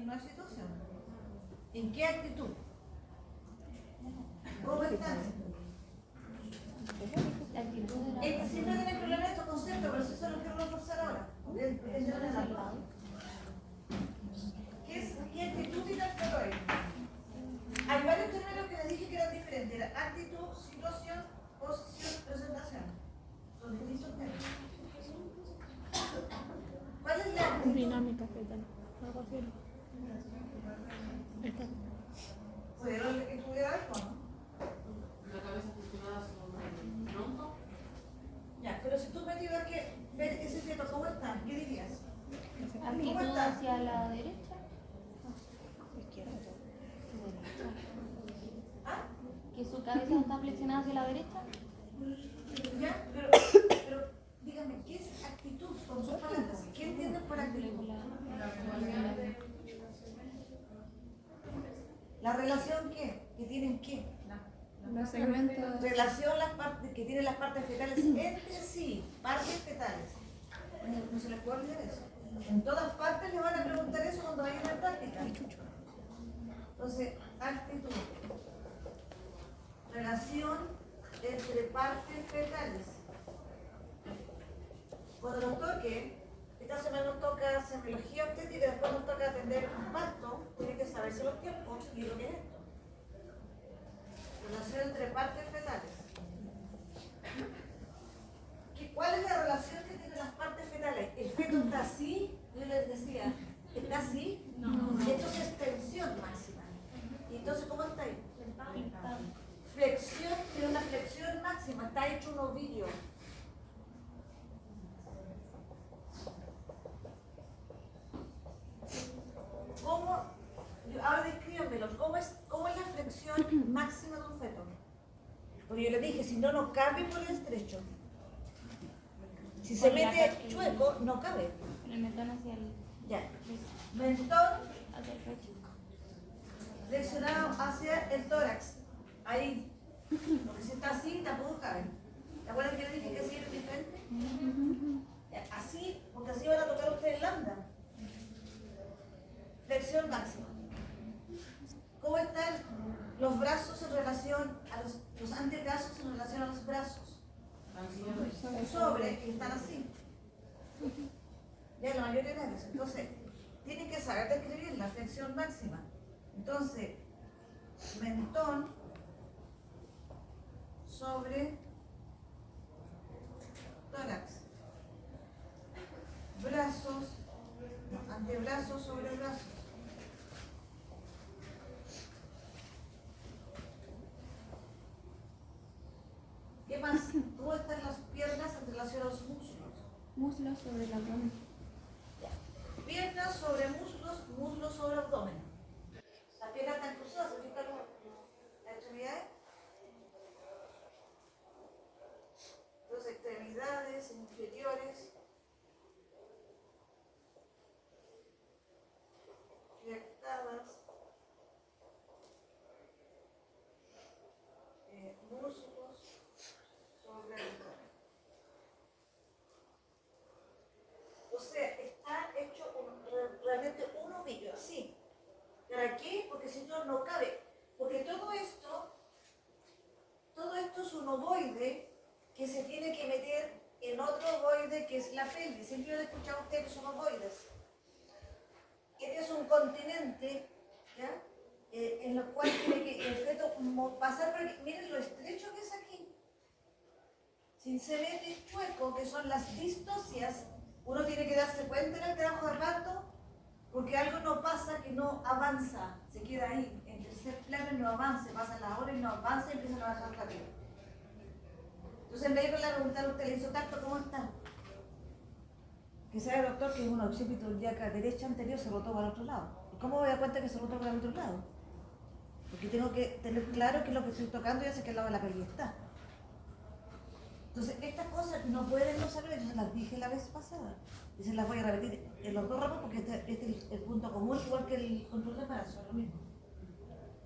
en una situación. ¿En qué actitud? ¿Cómo estás? Es que siempre tienen problemas estos conceptos, pero eso es lo que quiero reforzar ahora. ¿Qué actitud tiene el feto ahí? Hay varios términos que les dije que eran diferentes. Era actitud, situación, posición, presentación. Son distintos términos. ¿Cuál es la actitud? Dinámica fetal. Algo así. ¿Pudieron estudiar algo, no? La cabeza funcionaba sobre tronco. Ya, pero si tú me digas que ver ese feto, ¿cómo está? ¿Qué dirías? Actitud hacia la derecha. ¿Ah? Que su cabeza está flexionada hacia la derecha. Ya, pero dígame, ¿qué es actitud? Con sus palabras, ¿qué entienden por actitud? ¿La relación qué? ¿Que tienen qué? Los segmentos. Relación las partes que tienen las partes fetales entre sí, partes fetales. No se les puede olvidar eso. En todas partes les van a preguntar eso cuando vayan a la práctica. Entonces, actitud. Relación entre partes fetales. Cuando nos toque, esta semana nos toca semiología obstétrica, después nos toca atender un parto, tiene que saberse los tiempos y lo que es esto. Relación entre partes fetales. ¿Cuál es la relación que tienen las partes fetales? El feto está así, yo les decía, ¿está así? No. Esto es extensión máxima. ¿Y entonces cómo está ahí? Flexión, tiene una flexión máxima, está hecho un ovillo. ¿Cómo? Ahora descríbanmelo, ¿cómo es la flexión máxima de un feto? Porque yo le dije, si no, no cabe por el estrecho. Si se mete chueco, no cabe. El mentón hacia el. Ya. Mentón Hacia el pecho. flexionado hacia el tórax. Ahí. Porque si está así, tampoco cabe. ¿Te acuerdan que le dije que así era diferente? Ya, así, porque así van a tocar ustedes lambda. Flexión máxima. ¿Cómo están los brazos en relación a los antebrazos en relación a los brazos? Sobre, que están así. Ya la mayoría de eso. Entonces, tienen que saber describir la flexión máxima. Entonces, mentón sobre tórax. Brazos, no, antebrazos sobre brazos. ¿Qué más? ¿Cómo están las piernas en relación a los músculos? Muslos sobre el abdomen. Piernas sobre muslos, muslos sobre abdomen. Las piernas están cruzadas, ¿se fijan las extremidades? Dos extremidades inferiores. Flectadas. Muslos sobre el abdomen. O sea, está hecho realmente un ovillo así. ¿Para qué? Porque si no, no cabe. Porque todo esto es un ovoide que se tiene que meter en otro ovoide que es la pelvis. Siempre he escuchado a ustedes que son ovoides. Este es un continente, ¿ya? En lo cual tiene que el feto pasar por aquí. Miren lo estrecho que es aquí. Si se mete chueco, que son las distocias, uno tiene que darse cuenta en el trabajo de parto, porque algo no pasa que no avanza, se queda ahí, en tercer plano y no avanza, pasan las horas y no avanza y empiezan a bajar rápido. Entonces el médico le va a preguntar a usted, ¿le hizo tacto? ¿Cómo está? Que sabe, doctor, que es una occipito ilíaca derecha anterior se rotó para el otro lado. ¿Y cómo me doy cuenta que se rotó para el otro lado? Porque tengo que tener claro que lo que estoy tocando ya sé que el lado de la pelvis está. Entonces, estas cosas no pueden no saber, yo se las dije la vez pasada. Y se las voy a repetir en los dos ramos porque este es el punto común, igual que el control de embarazo, es lo mismo.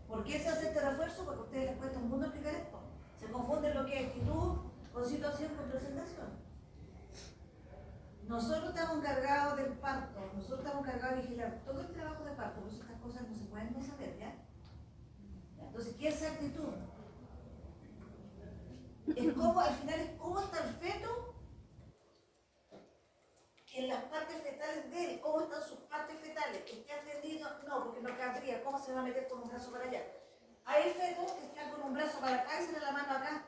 ¿Por qué se hace este refuerzo? Porque a ustedes les cuesta un mundo explicar esto. Se confunden lo que es actitud con situación, con presentación. nosotros estamos encargados del parto, nosotros estamos encargados de vigilar todo el trabajo de parto, por eso estas cosas no se pueden no saber, ¿ya? Entonces, ¿qué es actitud? Es cómo, al final, es cómo está el feto en las partes fetales de él, cómo están sus partes fetales, que esté atendido, no, porque no cabría, ¿cómo se va a meter con un brazo para allá? Hay fetos que están con un brazo para acá y se le la mano acá.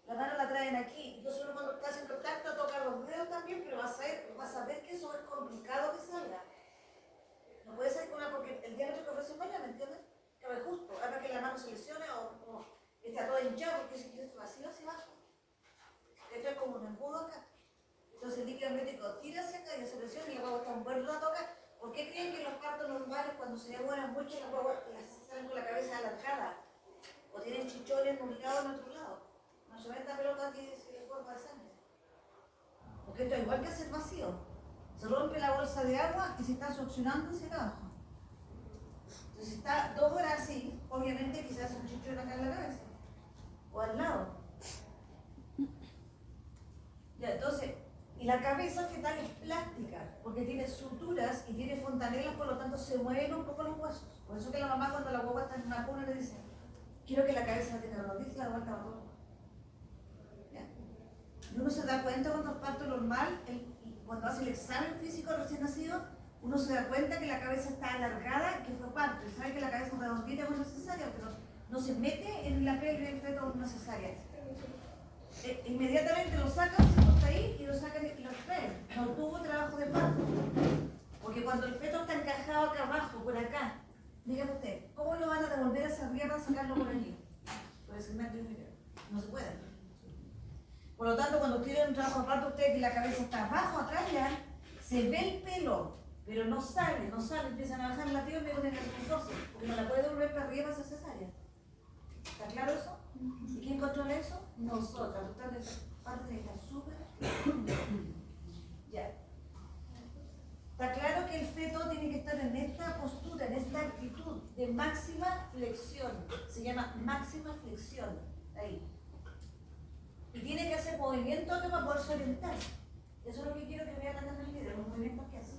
La mano la traen aquí, entonces uno cuando está haciendo tacto toca los dedos también, pero vas a ver que eso es complicado que salga. No puede ser con una, porque el diámetro que ofrece para allá, ¿me entiendes? Cabe justo, haga que la mano se lesione o está todo hinchado porque si quieres vacío hacia abajo. Esto es como un embudo acá. Entonces el líquido amniótico tira hacia acá y hace presión y la guagua está un buen rato acá. ¿Por qué creen que en los partos normales cuando se demoran mucho las guaguas salen con la cabeza alargada? O tienen chichones ubicados en otro lado. No se ve esta pelota aquí de forma de sangre. Porque esto es igual que hacer vacío. Se rompe la bolsa de agua y se está succionando hacia abajo. Entonces si está 2 horas así, obviamente quizás un chichón acá en la cabeza. O al lado. Ya, entonces, y la cabeza fetal es plástica, porque tiene suturas y tiene fontanelas, por lo tanto se mueven un poco los huesos. Por eso que la mamá cuando la guagua está en una cuna le dice, quiero que la cabeza la tenga rodilla, la vuelta todo. Y uno se da cuenta cuando el parto normal, cuando hace el examen físico recién nacido, uno se da cuenta que la cabeza está alargada, que fue parto, y sabe que la cabeza redondita es necesaria, pero no se mete en la pelvis del feto una cesárea. Inmediatamente lo sacan, se corta ahí y lo sacan y lo traen. No tuvo trabajo de parto. Porque cuando el feto está encajado acá abajo, por acá, dígame usted, ¿cómo lo van a devolver hacia arriba para sacarlo por allí? Por el segmento inferior. No se puede. Por lo tanto, cuando tienen un trabajo de parto, usted que la cabeza está abajo, atrás ya, se ve el pelo, pero no sale, empiezan a bajar el latido y me ponen el consorcio, porque no la puede devolver para arriba para hacer cesárea. ¿Está claro eso? ¿Y quién controla eso? Nosotras. Ustedes parte de estar súper. Ya. Está claro que el feto tiene que estar en esta postura, en esta actitud de máxima flexión. Se llama máxima flexión. Ahí. Y tiene que hacer movimiento acá para poderse orientar. Eso es lo que quiero que vean acá en el video, los movimientos que hace.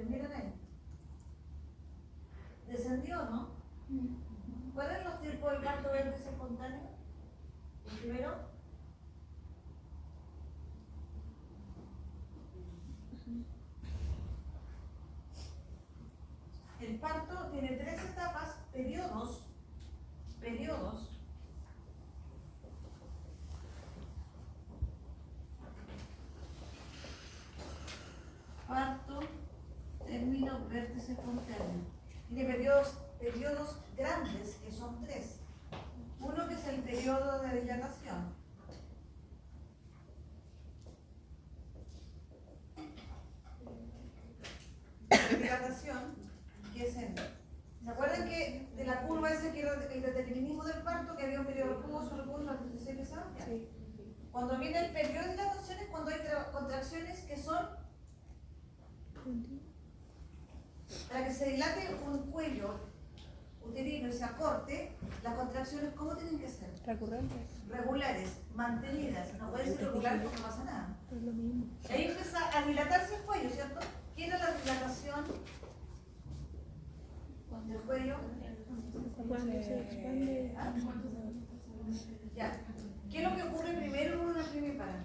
Miren ahí. ¿Descendió o no? ¿Cuáles son los tipos de parto verde espontáneo? El primero. El parto tiene 3 etapas, periodos. Parto, término, vértice espontáneo. Tiene periodos grandes, que son 3. Uno que es el periodo de dilatación. Que es en... ¿Se acuerdan que de la curva esa que era el determinismo del parto, que había un periodo reposo, las 36 pesadas? Sí. Cuando viene el periodo de dilatación es cuando hay contracciones que son para que se dilate un cuello uterino y se acorte, las contracciones ¿cómo tienen que ser? Recurrentes. Regulares, mantenidas, no puede ser regular porque no pasa nada. Es lo mismo. Y ahí empieza a dilatarse el cuello, ¿cierto? ¿Qué era la dilatación del cuello? Cuando se expande. ¿Ah? Ya. ¿Qué es lo que ocurre primero en una primípara?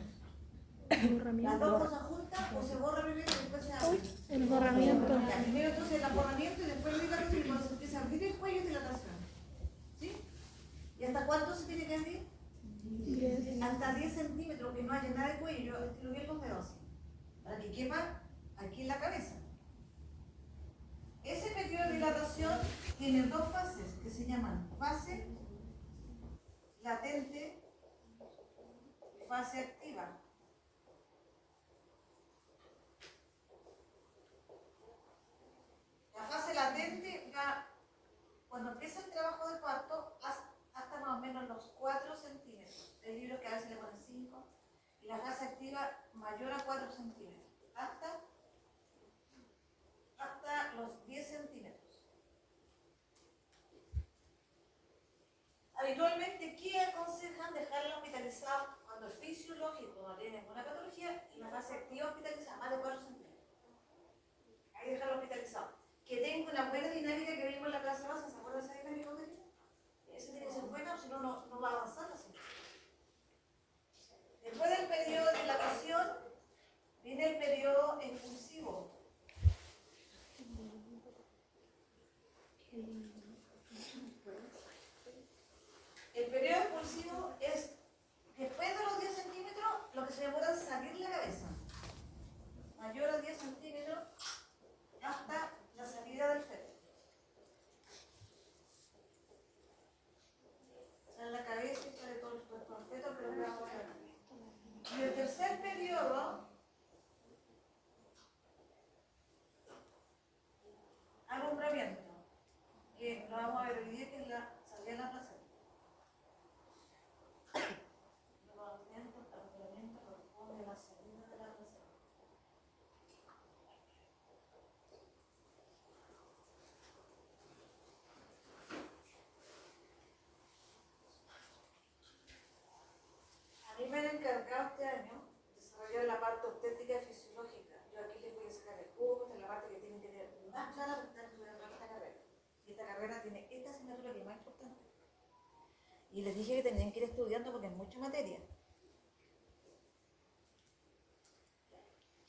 ¿Las dos cosas juntas o se borra primero y después se abre? El borramiento. Ya, primero entonces el borramiento y después la dilatación y cuando se empieza a abrir el cuello es dilatación. ¿Sí? ¿Y hasta cuánto se tiene que abrir? 10. Hasta 10 centímetros, que no haya nada de cuello. Yo estiro bien los dedos, para que quepa aquí en la cabeza. Ese periodo de dilatación tiene 2 fases que se llaman fase latente y fase activa. La fase latente va, cuando empieza el trabajo de parto, hasta más o menos los 4 centímetros. Hay libros que a veces le ponen 5. Y la fase activa mayor a 4 centímetros. Habitualmente, ¿qué aconsejan dejarla hospitalizada cuando es fisiológico, no tiene ninguna patología, en la fase activa hospitalizada, más de 4 centímetros? Hay que dejarlo hospitalizado. Que tenga una buena dinámica que vimos en la clase base, ¿se acuerdan de esa dinámica que vimos? Esa tiene que ser buena, si no, no va a avanzar así. Después del periodo de dilatación, viene el periodo expulsivo. El periodo expulsivo es después de los 10 centímetros lo que se demora en salir la cabeza. Mayor a 10 centímetros hasta la salida del feto. Sale la cabeza y sale todo el cuerpo del feto, pero no vamos a ver. Y el tercer periodo, alumbramiento, que lo vamos a ver hoy día, que es la salida de la placenta. Alumbramiento corresponde a la salida de la placenta. A mí me han encargado este año desarrollar la parte obstétrica y fisiológica. Yo aquí les voy a sacar el jugo, esta es la parte que tienen que tener más clara porque están estudiando esta carrera. Y esta carrera tiene esta asignatura que es la más importante. Y les dije que tenían que ir estudiando porque es mucha materia.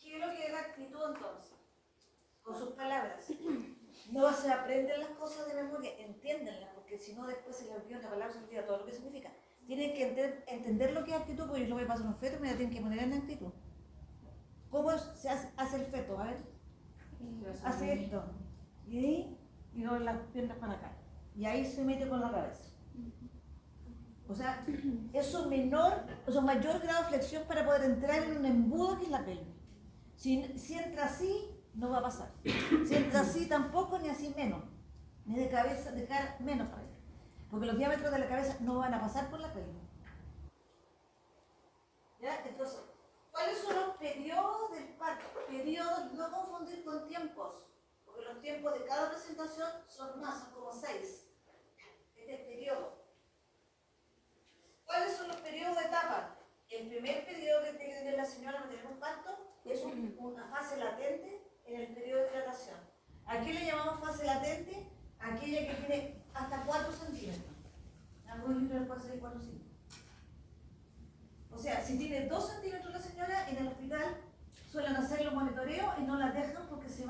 ¿Qué es lo que es la actitud entonces? Con sus palabras. No se aprenden las cosas de memoria, entiéndenlas, porque si no después se les olvida una palabra, se les olvida todo lo que significa. Tienen que entender lo que es actitud, porque yo lo voy a pasar un feto y me la tienen que poner en actitud. ¿Cómo se hace el feto? A ver. Hace esto. Y ahí, y doy las piernas para acá. Y ahí se mete con la cabeza. O sea, eso mayor grado de flexión para poder entrar en un embudo que es la pelvis. Si entra así, no va a pasar. Si entra así tampoco, ni así menos. Ni de cabeza, de cara, menos para allá. Porque los diámetros de la cabeza no van a pasar por la pelvis. ¿Ya? Entonces, ¿cuáles son los periodos del parto? Periodos, no confundir con tiempos. Porque los tiempos de cada presentación son más, son como 6. Este es el periodo. ¿Cuáles son los periodos de etapa? El primer periodo que tiene que tener la señora al tener un parto es una fase latente en el periodo de dilatación. ¿A qué le llamamos fase latente? Aquella que tiene hasta 4 centímetros. Algunos libros pueden ser 4 centímetros. O sea, si tiene 2 centímetros la señora, en el hospital suelen hacer los monitoreos y no la dejan porque se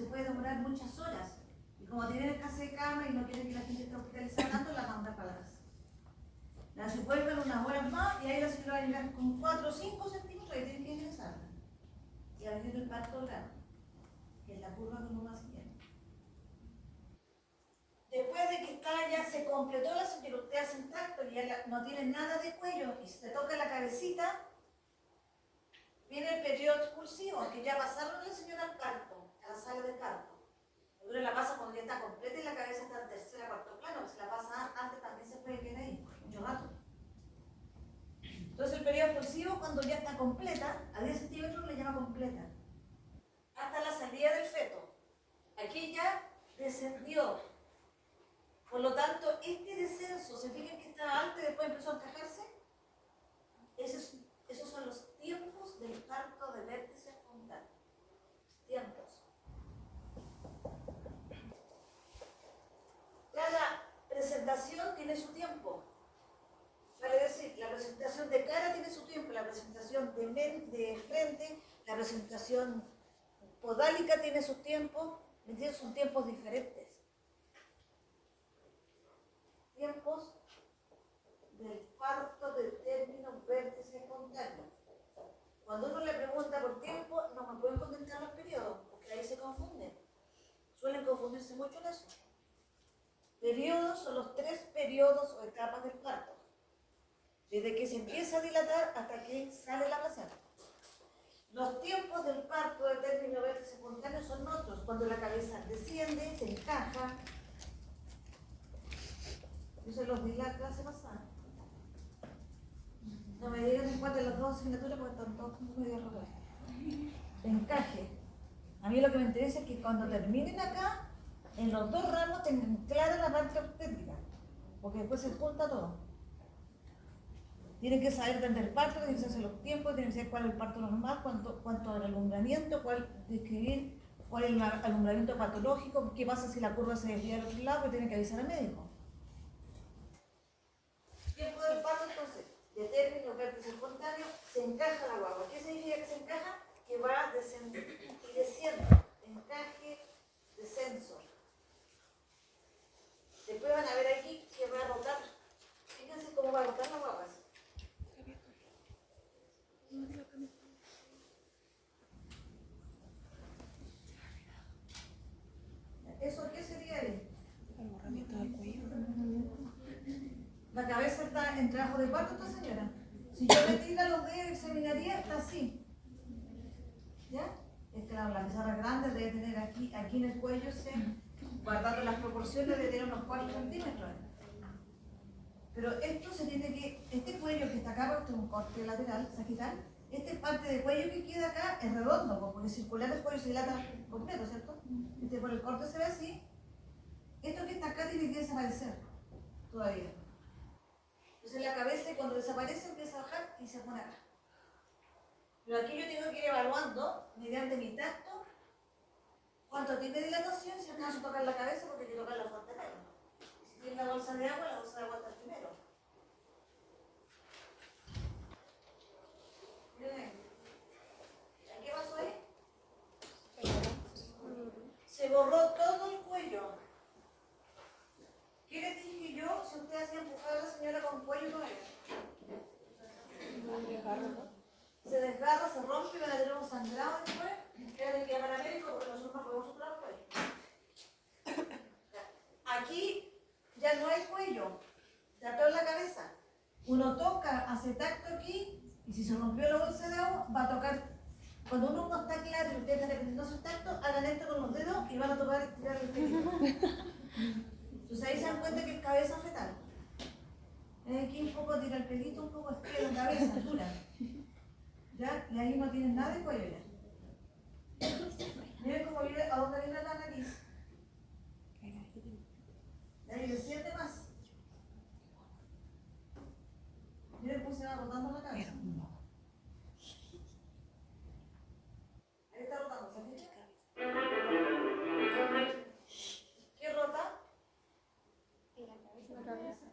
puede demorar muchas horas. Y como tienen escasez de cama y no quieren que la gente esté hospitalizada tanto, la mandan para la casa. La vuelven unas horas más y ahí la señora va a llegar con 4 o 5 centímetros y tienen que ingresarla. Y a venir el parto grave, que es la curva que uno va siguiendo. Después de que ya se completó la señora, usted hace un tacto y ya no tiene nada de cuello y se toca la cabecita, viene el periodo expulsivo, que ya pasaron la señora al parto, a la sala de parto. Luego la pasa cuando ya está completa y la cabeza está en tercera, cuarto plano, si la pasa antes también se puede quedar ahí, mucho rato. Entonces el periodo expulsivo, cuando ya está completa, a 10 centímetros le llama completa, hasta la salida del feto. Aquí ya descendió. Por lo tanto, este descenso, ¿se fijan que estaba alto y después empezó a encajarse? Esos son los tiempos del parto de vértice espontáneo. Tiempos. Cada presentación tiene su tiempo. Vale decir, la presentación de cara tiene su tiempo, la presentación de frente, la presentación podálica tiene su tiempo, ¿me entiendes? Son tiempos diferentes. Tiempos del parto del término vértice espontáneo. Cuando uno le pregunta por tiempo, no me pueden contestar los periodos, porque ahí se confunden. Suelen confundirse mucho en eso. Periodos son los 3 periodos o etapas del parto. Desde que se empieza a dilatar hasta que sale la placenta. Los tiempos del parto del término vértice espontáneo son otros. Cuando la cabeza desciende, se encaja. Yo se los di la clase pasada. No me digan en cuanto a las 2 asignaturas porque están todos medio rotos. Encaje. A mí lo que me interesa es que cuando terminen acá, en los 2 ramos tengan clara la parte obstétrica. porque después se junta todo. Tienen que saber vender parto, tienen que saber los tiempos, tienen que saber cuál es el parto normal, cuánto es el alumbramiento, describir cuál es el alumbramiento patológico, qué pasa si la curva se desvía al otro lado, que tienen que avisar al médico. Tiempo del parto, entonces, de término, vértice espontáneo, se encaja la guagua. ¿Qué significa que se encaja? Que va descendiendo y desciendo. Encaje, descenso. Después van a ver aquí que va a rotar. Fíjense cómo va a rotar la guagua. ¿Eso qué sería ahí? El borramiento del cuello. La cabeza está en trabajo de parto, esta señora. Si yo le tira los dedos y examinaría, está así. ¿Ya? Es que la pizarra grande debe tener aquí en el cuello, guardando las proporciones, debe tener unos 4 centímetros. Pero esto se tiene que, este cuello que está acá, porque es un corte lateral, sagital, esta parte del cuello que queda acá es redondo, porque circular el cuello se dilata completo, ¿cierto? Por el corte se ve así. Esto que está acá tiene que desaparecer todavía. Entonces la cabeza cuando desaparece empieza a bajar y se pone acá. Pero aquí yo tengo que ir evaluando, mediante mi tacto, cuánto tiene dilatación, si alcanzo a tocar la cabeza porque hay que tocar la fuente primero. Si tiene la bolsa de agua está primero. Miren, ¿qué pasó ahí? Se borró todo el cuello. ¿Qué les dije yo si usted hacía empujar a la señora con cuello no era? Se desgarra, se rompe y van a tener un sangrado después. Tienen que llamar a médico porque nosotros no podemos soplar el cuello. Aquí ya no hay cuello, ya todo en la cabeza. Uno toca, hace tacto aquí y si se rompió la bolsa de agua va a tocar. Cuando uno no está claro y ustedes están aprendiendo a hacer tacto, hagan esto con los dedos y van a tocar y tirar el pelito. Entonces ahí se dan cuenta que es cabeza fetal. Aquí un poco tira el pelito, un poco estira la cabeza, dura. ¿Ya? Y ahí no tienen nada de cuello ya. Miren cómo viene, a dónde viene la nariz. Y ahí desciende más. Miren cómo se va rotando la cabeza. Ahí está rotando, ¿se fijan? ¿Qué rota? La cabeza.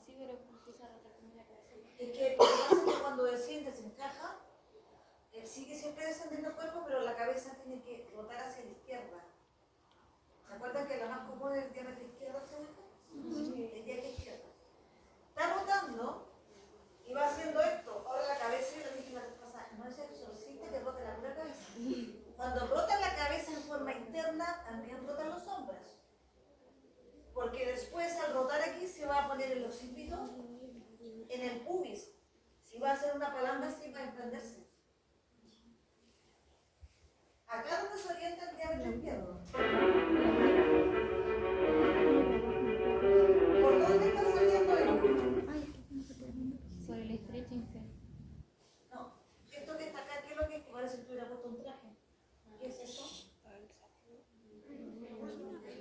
Sí, pero ¿por qué se rota como la cabeza? Es que lo que pasa es que cuando desciende se encaja, sigue siempre descendiendo el cuerpo, pero la cabeza tiene que rotar hacia la izquierda. ¿Se acuerdan que la más común es el diámetro izquierdo hacia abajo? Sí. El diámetro izquierdo. Está rotando y va haciendo esto. Ahora la cabeza, lo dije la vez pasada, no es exorcista que rota la pura cabeza. Cuando rota la cabeza en forma interna, también rotan los hombros. Porque después al rotar aquí se va a poner el occipito en el pubis. Si va a hacer una palanca así para emprenderse. Acá donde se orienta el diámetro izquierdo. ¿Por dónde está saliendo ahí? Sobre el estrecho inferior. No, esto que está acá, ¿qué es lo que parece que tuviera puesto un traje? ¿Qué es eso? El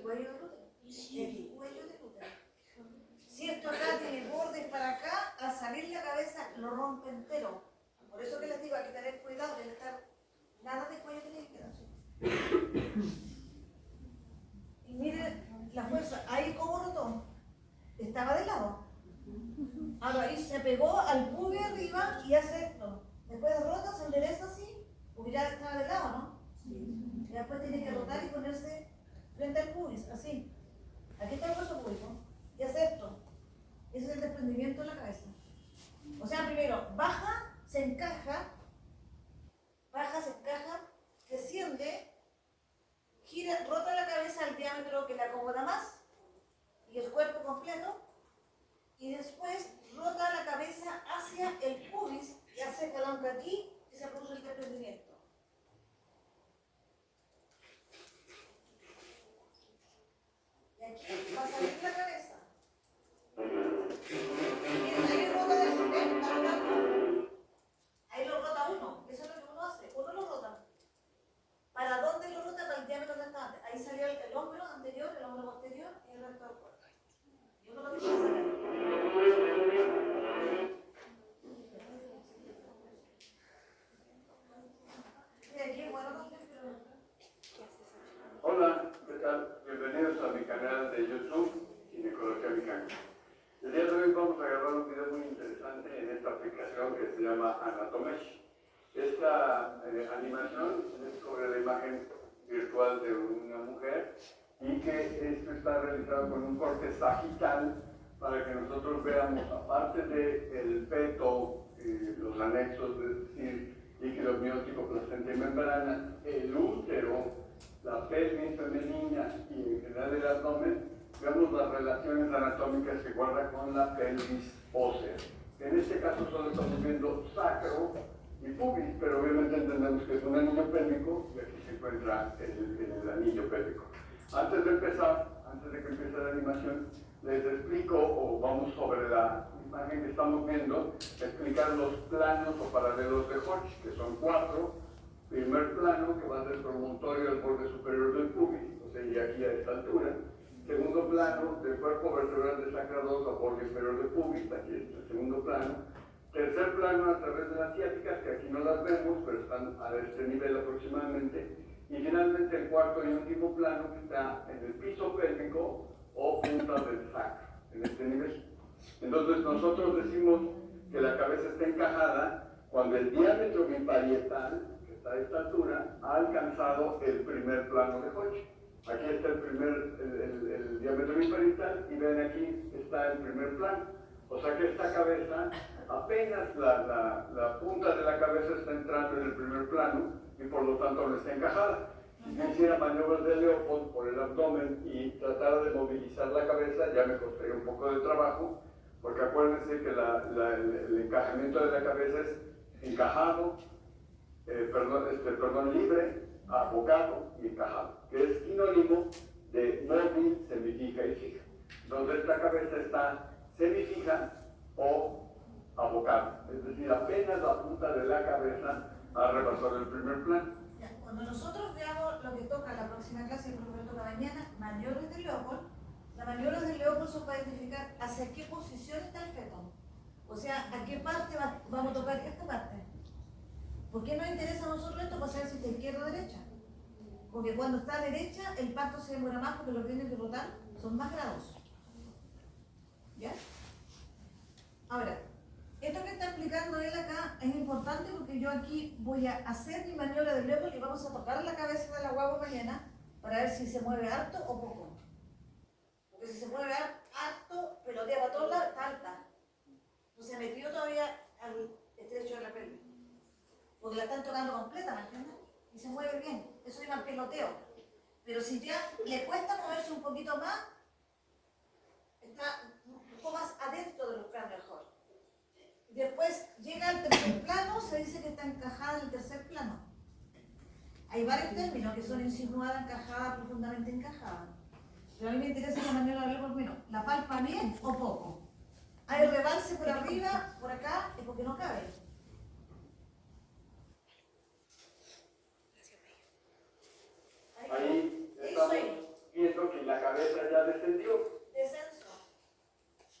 cuello del útero. El cuello del útero. Si esto acá tiene bordes para acá, al salir la cabeza lo rompe entero. Por eso que les digo, hay que tener cuidado de estar nada de cuello tiene que quedar. Y miren la fuerza, ahí como rotó, estaba de lado. Ahora ahí se pegó al pubis arriba y hace esto. Después rota, se endereza así, porque ya estaba de lado, ¿no? Y después tiene que rotar y ponerse frente al pubis, así. Aquí está el hueso púbico y hace esto. Ese es el desprendimiento de la cabeza. O sea, primero, baja, se encaja, desciende, gira, rota la cabeza al diámetro que le acomoda más y el cuerpo completo, y después rota la cabeza hacia el pubis y hace palanca aquí y se produce el desprendimiento. Y aquí va a salir la cabeza. Miren, ahí rota del primer, está rotando. Ahí lo rota uno, eso es lo que uno hace, uno lo rota. ¿Para dónde lo rota? Para el diámetro de esta antes. Ahí salió el hombro anterior, el hombro posterior y el resto del cuerpo. Yo no lo quise sacar. Y aquí, bueno, no sé, pero... Hola, ¿qué tal? Bienvenidos a mi canal de YouTube, Ginecología Mecánica. El día de hoy vamos a grabar un video muy interesante en esta aplicación que se llama Anatomesh. Esta animación es sobre la imagen virtual de una mujer y que esto está realizado con un corte sagital para que nosotros veamos, aparte del feto, los anexos, es decir, líquido amniótico, placenta y membrana, el útero, la pelvis femenina y en general el abdomen, vemos las relaciones anatómicas que guarda con la pelvis ósea. En este caso solo estamos viendo sacro y pubis, pero obviamente entendemos que es un anillo pélvico y aquí se encuentra el anillo pélvico. Antes de empezar, antes de que empiece la animación, les explico, o vamos sobre la imagen que estamos viendo, explicar los planos o paralelos de Hodge, que son 4. Primer plano, que va del promontorio al borde superior del pubis, o sea, y aquí a esta altura. Segundo plano, del cuerpo vertebral de sacra 2 al borde inferior del pubis, aquí es el segundo plano. Tercer plano a través de las ciáticas, que aquí no las vemos, pero están a este nivel aproximadamente. Y finalmente el cuarto y último plano, que está en el piso pélvico o punta del sacro, en este nivel. Entonces nosotros decimos que la cabeza está encajada cuando el diámetro biparietal, a esta altura, ha alcanzado el primer plano de Hodge. Aquí está el diámetro biparietal y ven aquí está el primer plano. O sea que esta cabeza, apenas la punta de la cabeza está entrando en el primer plano y por lo tanto no está encajada. Si yo hiciera maniobras de Leopold por el abdomen y tratara de movilizar la cabeza, ya me costaría un poco de trabajo, porque acuérdense que el encajamiento de la cabeza es encajado, libre, abocado y encajado, que es sinónimo de móvil, semifija y fija. Entonces esta cabeza está semifija o abocada, es decir, apenas la punta de la cabeza ha rebasado el primer plano. Cuando nosotros veamos lo que toca en la próxima clase, que lo toca mañana, maniobras de Leopold, las maniobras de Leopold son para identificar hacia qué posición está el feto. O sea, a qué parte vamos a tocar esta parte. ¿Por qué nos interesa a nosotros esto? Para saber si está izquierda o derecha. Porque cuando está a derecha, el parto se demora más porque los bienes de rotar son más grados. ¿Ya? Ahora, esto que está explicando él acá es importante porque yo aquí voy a hacer mi maniobra de Leopold y vamos a tocar la cabeza de la guagua mañana para ver si se mueve harto o poco. Porque si se mueve harto, pelotea para todos lados, está alta. No se metió todavía al estrecho de la pelvis. Porque la están tocando completa, ¿me entiendes? Y se mueve bien. Eso llama peloteo. Pero si ya le cuesta moverse un poquito más, está un poco más adentro de los planos mejor. Después llega al tercer plano, se dice que está encajada en el tercer plano. Hay varios términos que son insinuada, encajada, profundamente encajada. Pero a mí me interesa la manera de hablar por menos. ¿La palpa bien o poco? Hay rebalse por arriba, por acá, es porque no cabe. Ahí estamos viendo que la cabeza ya descendió. Descenso.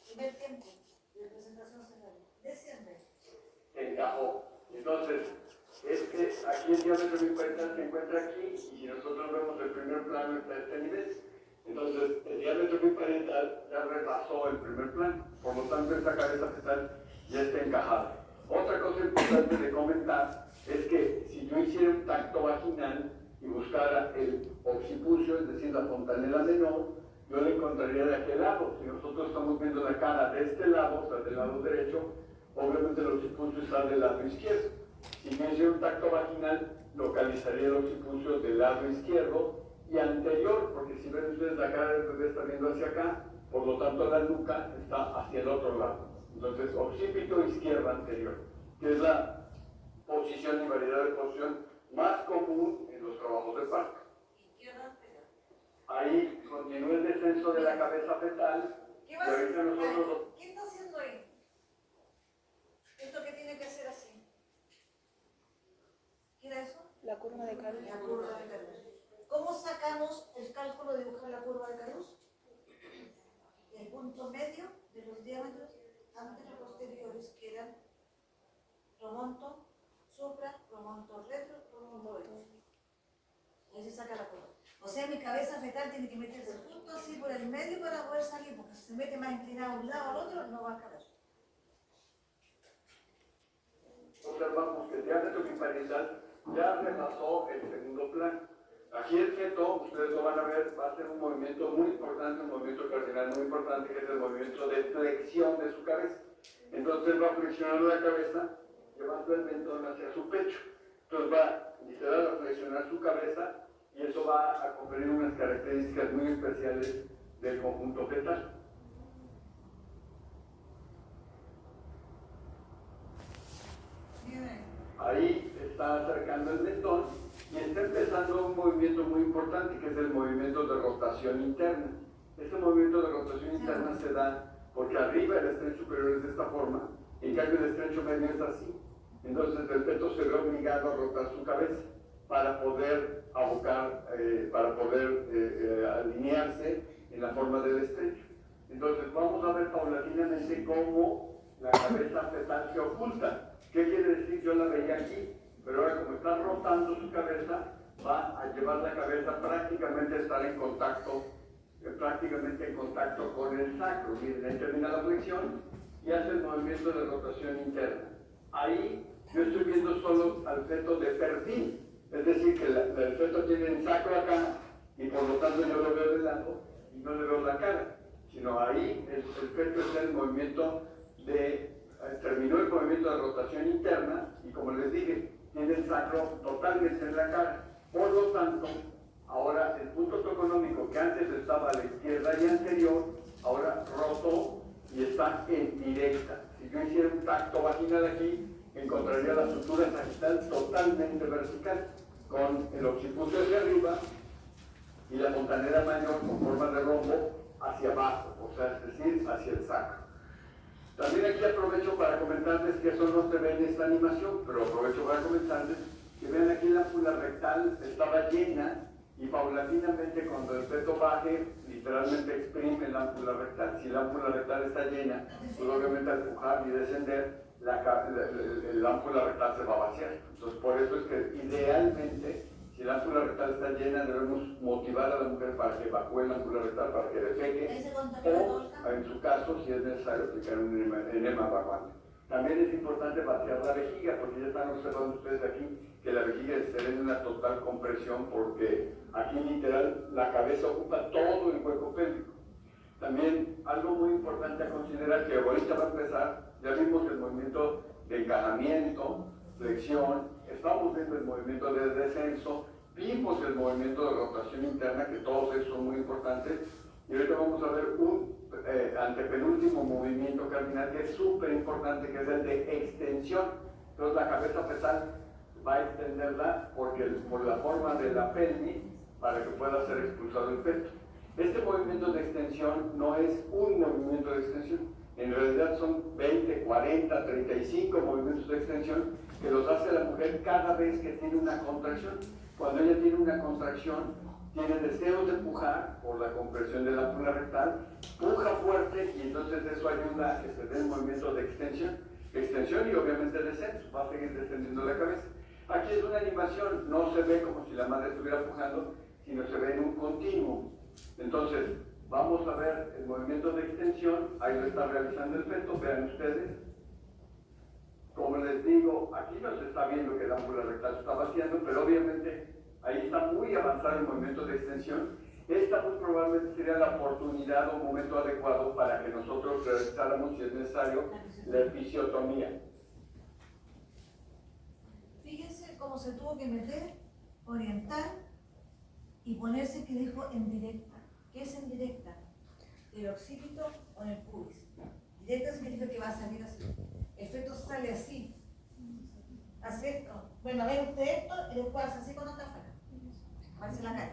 Primer tiempo de presentación cerrada. Desciende. Encajó. Entonces, aquí el diámetro biparietal se encuentra aquí y si nosotros vemos el primer plano está a este nivel. Entonces, el diámetro biparietal ya rebasó el primer plano. Por lo tanto, esta cabeza fetal ya está encajada. Otra cosa importante de comentar es que si yo hiciera un tacto vaginal y buscara el occipucio, es decir, la fontanela menor, yo la encontraría de aquel lado. Si nosotros estamos viendo la cara de este lado, o sea, del lado derecho, obviamente el occipucio está del lado izquierdo. Si yo hiciera un tacto vaginal, localizaría el occipucio del lado izquierdo y anterior, porque si ven ustedes la cara del bebé está viendo hacia acá, por lo tanto la nuca está hacia el otro lado. Entonces, occipito izquierda anterior, que es la posición y variedad de posición más común en los trabajos de parto. Izquierda anterior. Ahí continúa el descenso de la cabeza fetal. ¿Qué va a hacer? ¿Qué está haciendo ahí? Esto que tiene que hacer así. ¿Qué era eso? La curva de Carus. La curva de Carus. ¿Cómo sacamos el cálculo de dibujar la curva de Carus? El punto punto medio de los diámetros anteroposteriores que eran promonto, supra, promonto retro, promonto esto. Ahí se saca la curva. O sea, mi cabeza fetal tiene que meterse justo así por el medio para poder salir, porque si se mete más inclinado a un lado o al otro, no va a caber. Observamos que el diámetro biparietal ya rebasó el segundo plano. Aquí el feto, ustedes lo van a ver, va a ser un movimiento muy importante, un movimiento cardinal muy importante, que es el movimiento de flexión de su cabeza. Entonces va a flexionar la cabeza, llevando el mentón hacia su pecho. Entonces va literal a flexionar su cabeza y eso va a conferir unas características muy especiales del conjunto fetal. Ahí está acercando el mentón y está empezando un movimiento muy importante que es el movimiento de rotación interna. Este movimiento de rotación interna se da porque arriba el estrecho superior es de esta forma, en cambio el estrecho medio es así. Entonces el feto se ve obligado a rotar su cabeza para poder abocar, para poder alinearse en la forma del estrecho. Entonces vamos a ver paulatinamente cómo la cabeza fetal se oculta. ¿Qué quiere decir? Yo la veía aquí, pero ahora como está rotando su cabeza, va a llevar la cabeza prácticamente a estar en contacto, con el sacro. Miren, ahí termina la flexión y hace el movimiento de rotación interna. Ahí yo estoy viendo solo al feto de perfil, es decir, que el feto tiene el sacro acá y por lo tanto yo lo veo de lado y no le veo la cara, sino ahí el feto es el movimiento terminó el movimiento de rotación interna y como les dije, tiene el sacro totalmente en la cara. Por lo tanto, ahora el punto toconómico que antes estaba a la izquierda y anterior, ahora rotó y está en directa. Si yo hiciera un tacto vaginal aquí, encontraría la sutura sagital totalmente vertical, con el occipucio hacia arriba y la montanera mayor con forma de rombo hacia abajo, o sea, es decir, hacia el sacro. También aquí aprovecho para comentarles que eso no se ve en esta animación, pero aprovecho para comentarles que vean aquí la ámpula rectal estaba llena y paulatinamente cuando el feto baje, literalmente exprime la ámpula rectal. Si la ámpula rectal está llena, pues obviamente al empujar y descender, la ámpula rectal se va a vaciar. Entonces por eso es que idealmente, si la ámpula rectal está llena, debemos motivar a la mujer para que evacúe la ámpula rectal, para que defeque, o en su caso, si es necesario, aplicar un enema evacuante. También es importante vaciar la vejiga, porque ya están observando ustedes aquí que la vejiga se ve en una total compresión, porque aquí literal la cabeza ocupa todo el hueco pélvico. También algo muy importante a considerar, que ahorita va a empezar, ya vimos el movimiento de encajamiento, flexión, estamos viendo el movimiento de descenso, vimos el movimiento de rotación interna, que todos esos son muy importantes, y ahorita vamos a ver un antepenúltimo movimiento cardinal que es súper importante, que es el de extensión. Entonces la cabeza fetal va a extenderla por la forma de la pelvis para que pueda ser expulsado el feto. Este movimiento de extensión no es un movimiento de extensión, en realidad son 20, 40, 35 movimientos de extensión que los hace la mujer cada vez que tiene una contracción. Cuando ella tiene una contracción, tiene deseos de empujar por la compresión de la ámpula rectal, puja fuerte y entonces eso ayuda a que se dé el movimiento de extensión y obviamente descenso, va a seguir descendiendo la cabeza. Aquí es una animación, no se ve como si la madre estuviera pujando, sino se ve en un continuo. Entonces, vamos a ver el movimiento de extensión, ahí lo está realizando el feto, vean ustedes. Como les digo, aquí no se está viendo que la ámpula rectal se está vaciando, pero obviamente ahí está muy avanzado el movimiento de extensión. Esta muy probablemente sería la oportunidad o momento adecuado para que nosotros realizáramos, si es necesario, la episiotomía. Fíjense cómo se tuvo que meter, orientar y ponerse que dijo en directa. ¿Qué es en directa? El occipito o el pubis. Directa significa que va a salir así. El feto sale así. Hace esto. Bueno, ve usted esto y después hace así cuando está afuera. Aparece la cara.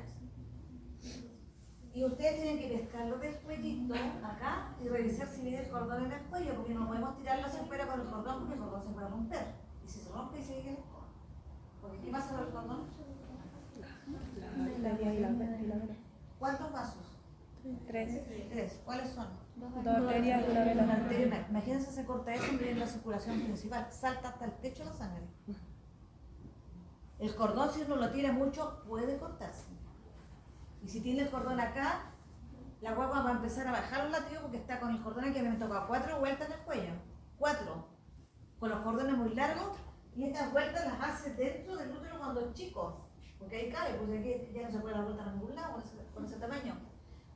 Y ustedes tienen que pescarlo del cuellito acá y revisar si viene el cordón en el cuello, porque no podemos tirarlo hacia afuera con el cordón, porque el cordón se puede romper. Y si se rompe y sigue, porque ¿qué pasa con el cordón? La vía y la vera. ¿Cuántos vasos? 3. 3. ¿Cuáles son? Dos Dos arterias y una Una vena. arteria, imagínense, se corta eso en la circulación principal, salta hasta el techo la sangre. El cordón, si uno lo tira mucho, puede cortarse. Y si tiene el cordón acá, la guagua va a empezar a bajar los latidos porque está con el cordón aquí. A mí me toca 4 vueltas en el cuello. 4. Con los cordones muy largos. Y estas vueltas las hace dentro del útero cuando es chico. Porque ahí cabe, porque aquí ya no se puede dar vuelta a ningún lado con ese tamaño.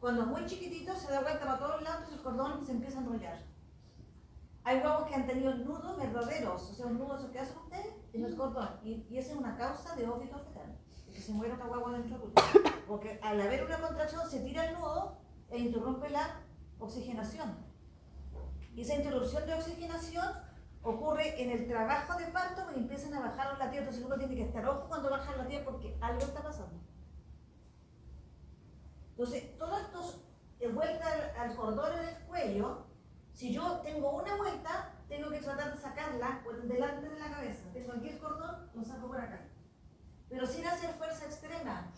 Cuando es muy chiquitito se da vuelta para todos lados y el cordón se empieza a enrollar. Hay guaguas que han tenido nudos verdaderos, o sea, un nudo que hacen ustedes en el cordón. Y esa es una causa de óbito fetal. Que se muere una guagua dentro del útero. Porque al haber una contracción se tira el nudo e interrumpe la oxigenación. Y esa interrupción de oxigenación ocurre en el trabajo de parto porque empiezan a bajar los latidos. Entonces uno tiene que estar ojo cuando baja el latido porque algo está pasando. Entonces, todas estas vueltas al cordón en el cuello, si yo tengo una vuelta, tengo que tratar de sacarla por delante de la cabeza. Tengo aquí el cordón, lo saco por acá. Pero sin hacer fuerza extrema.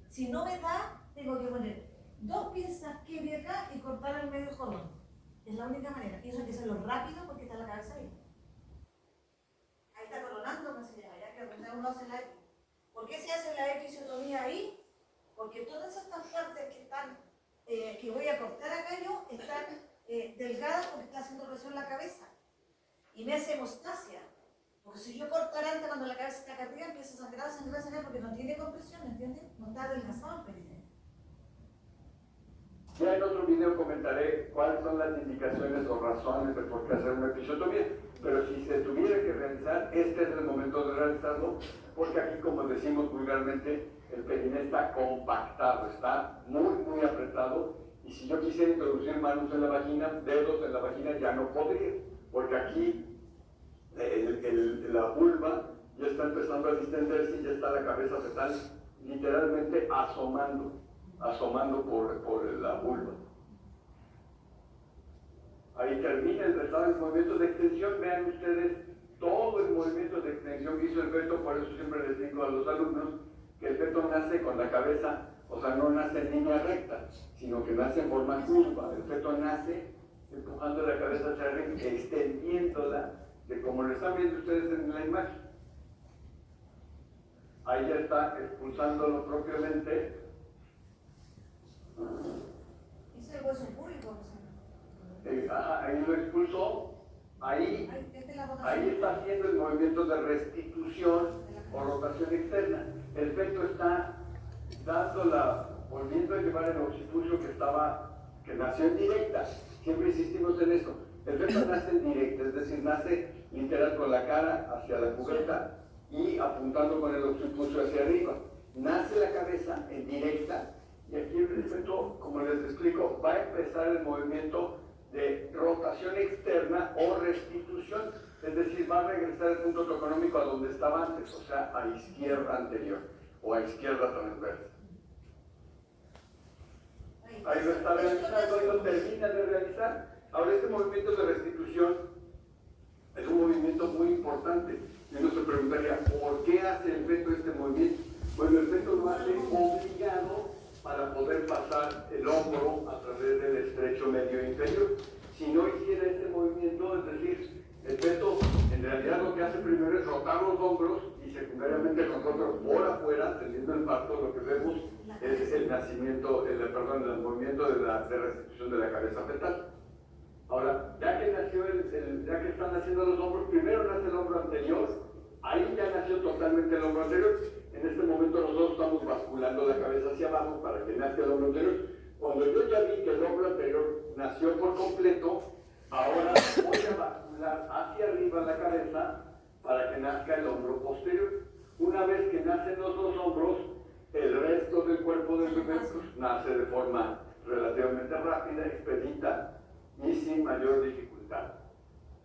Si no me da, tengo que poner 2 piezas que vi acá y cortar el medio cordón. Es la única manera. Y eso hay que hacerlo rápido porque está la cabeza ahí. Ahí está coronando, que se llama, ya que donde uno hace la epi. ¿Por qué se hace la episiotomía ahí? Porque todas estas partes que están, que voy a cortar acá yo, están delgadas porque está haciendo presión la cabeza. Y me hace hemostasia. Porque si yo cortara antes cuando la cabeza está acá arriba, empieza a sangrar, sangrar, sangrar porque no tiene compresión, ¿entiendes? No está adelgazado el perineo. Ya en otro video comentaré cuáles son las indicaciones o razones de por qué hacer una episiotomía, pero si se tuviera que realizar, este es el momento de realizarlo, porque aquí, como decimos vulgarmente, el perineo está compactado, está muy apretado, y si yo quisiera introducir manos en la vagina, dedos en la vagina, ya no podría, porque aquí la vulva ya está empezando a distenderse y ya está la cabeza fetal literalmente asomando por la vulva. Ahí termina el tratado del movimiento de extensión. Vean ustedes todo el movimiento de extensión que hizo el feto. Por eso siempre les digo a los alumnos que el feto nace con la cabeza, o sea, no nace en línea recta, sino que nace en forma curva. El feto nace empujando la cabeza hacia arriba, extendiéndola, de como lo están viendo ustedes en la imagen. Ahí ya está expulsándolo propiamente. Ese es el hueso público, Ahí lo expulsó, ahí está haciendo el movimiento de restitución o rotación externa. El feto está volviendo a llevar el occiputio que nació en directa. Siempre insistimos en esto. El feto nace en directa, es decir, nace literal con la cara hacia la cubeta y apuntando con el occiputio hacia arriba. Nace la cabeza en directa. Y aquí el feto, como les explico, va a empezar el movimiento de rotación externa o restitución, es decir, va a regresar el punto toconómico a donde estaba antes, o sea, a izquierda anterior o a izquierda transversa. Ahí lo está realizando, ahí lo termina de realizar. Ahora, este movimiento de restitución es un movimiento muy importante. Y uno se preguntaría, ¿por qué hace el feto este movimiento? Bueno, el feto lo hace obligado para poder pasar el hombro a través del estrecho medio inferior. Si no hiciera este movimiento, es decir, el feto en realidad lo que hace primero es rotar los hombros y secundariamente nosotros por afuera, teniendo el parto, lo que vemos es el nacimiento, el movimiento de restitución de la cabeza fetal. Ahora, ya que están naciendo los hombros, primero nace el hombro anterior, ahí ya nació totalmente el hombro anterior. En este momento nosotros estamos basculando la cabeza hacia abajo para que nazca el hombro anterior. Cuando yo ya vi que el hombro anterior nació por completo, ahora voy a bascular hacia arriba la cabeza para que nazca el hombro posterior. Una vez que nacen los dos hombros, el resto del cuerpo del bebé nace de forma relativamente rápida, expedita y sin mayor dificultad.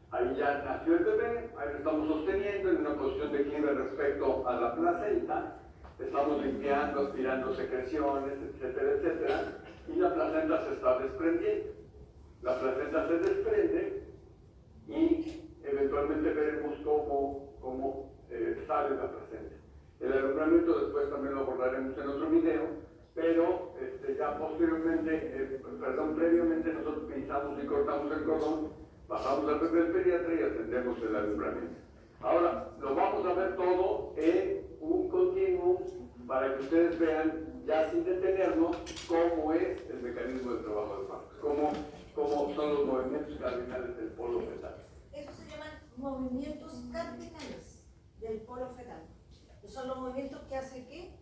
Ahí ya nació el bebé, ahí lo estamos sosteniendo en una posición de equilibrio respecto a la placenta, estamos limpiando, aspirando secreciones, etcétera, etcétera, y la placenta se está desprendiendo. La placenta se desprende y eventualmente veremos cómo sale la placenta. El alumbramiento después también lo abordaremos en otro video, pero ya posteriormente, previamente nosotros pinzamos y cortamos el cordón, bajamos al bebé al pediatra y atendemos el alumbramiento. Ahora, lo vamos a ver todo en un continuo para que ustedes vean, ya sin detenernos, cómo es el mecanismo de trabajo del parto, cómo son los movimientos cardinales del polo fetal. Eso se llaman movimientos cardinales del polo fetal. Que son los movimientos que hace que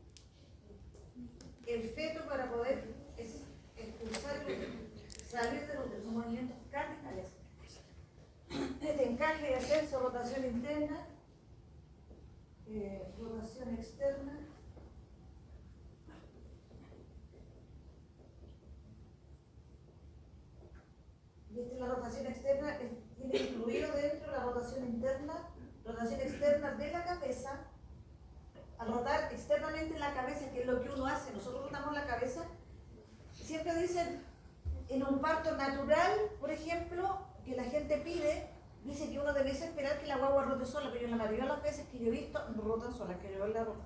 el feto para poder expulsar salir de los movimientos cardinales. De encaje y ascenso, rotación interna, rotación externa. ¿Viste? La rotación externa tiene incluido dentro la rotación interna, rotación externa de la cabeza. Al rotar externamente la cabeza, que es lo que uno hace, nosotros rotamos la cabeza, siempre dicen, en un parto natural, por ejemplo, que la gente pide, dice que uno debe esperar que la guagua rote sola, pero la mayoría de las veces que yo he visto, no rotan solas, que yo la rota,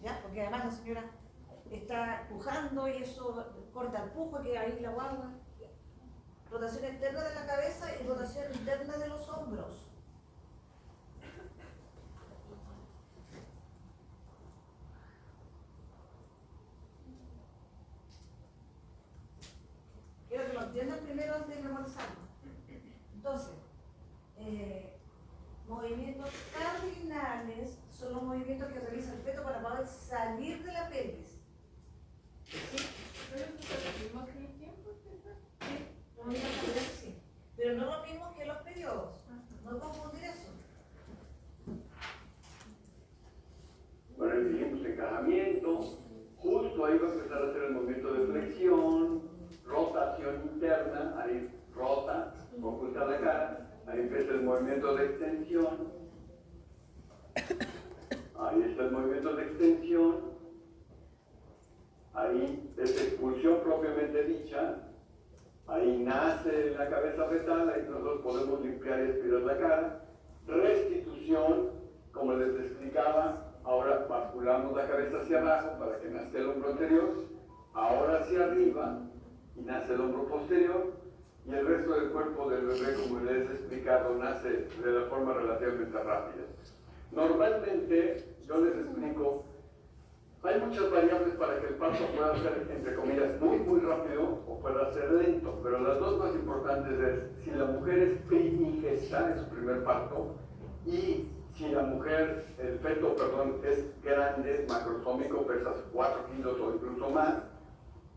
¿ya? Porque además la señora está pujando y eso corta el pujo, que ahí la guagua. Rotación externa de la cabeza y rotación interna de los hombros. Quiero que lo entiendan primero antes de memorizarlo. Entonces, movimientos cardinales son los movimientos que realiza el feto para poder salir de la pelvis. ¿Sí? Movimientos cardinales, sí. Pero no lo mismo que los periodos. No confundir eso. Bueno, ahí dijimos encajamiento, justo ahí va a empezar a hacer el movimiento de flexión, rotación interna, ahí rota, oculta la cara, ahí empieza el movimiento de extensión, ahí está el movimiento de extensión, ahí es expulsión propiamente dicha, ahí nace la cabeza fetal, ahí nosotros podemos limpiar y aspirar la cara, restitución, como les explicaba, ahora basculamos la cabeza hacia abajo para que nazca el hombro anterior, ahora hacia arriba, y nace el hombro posterior, y el resto del cuerpo del bebé, como les he explicado, nace de la forma relativamente rápida. Normalmente, yo les explico, hay muchas variables para que el parto pueda ser, entre comillas, muy rápido o pueda ser lento, pero las dos más importantes es si la mujer es primigesta en su primer parto y si la mujer, el feto, perdón, es grande, es macrosómico, pesa 4 kilos o incluso más,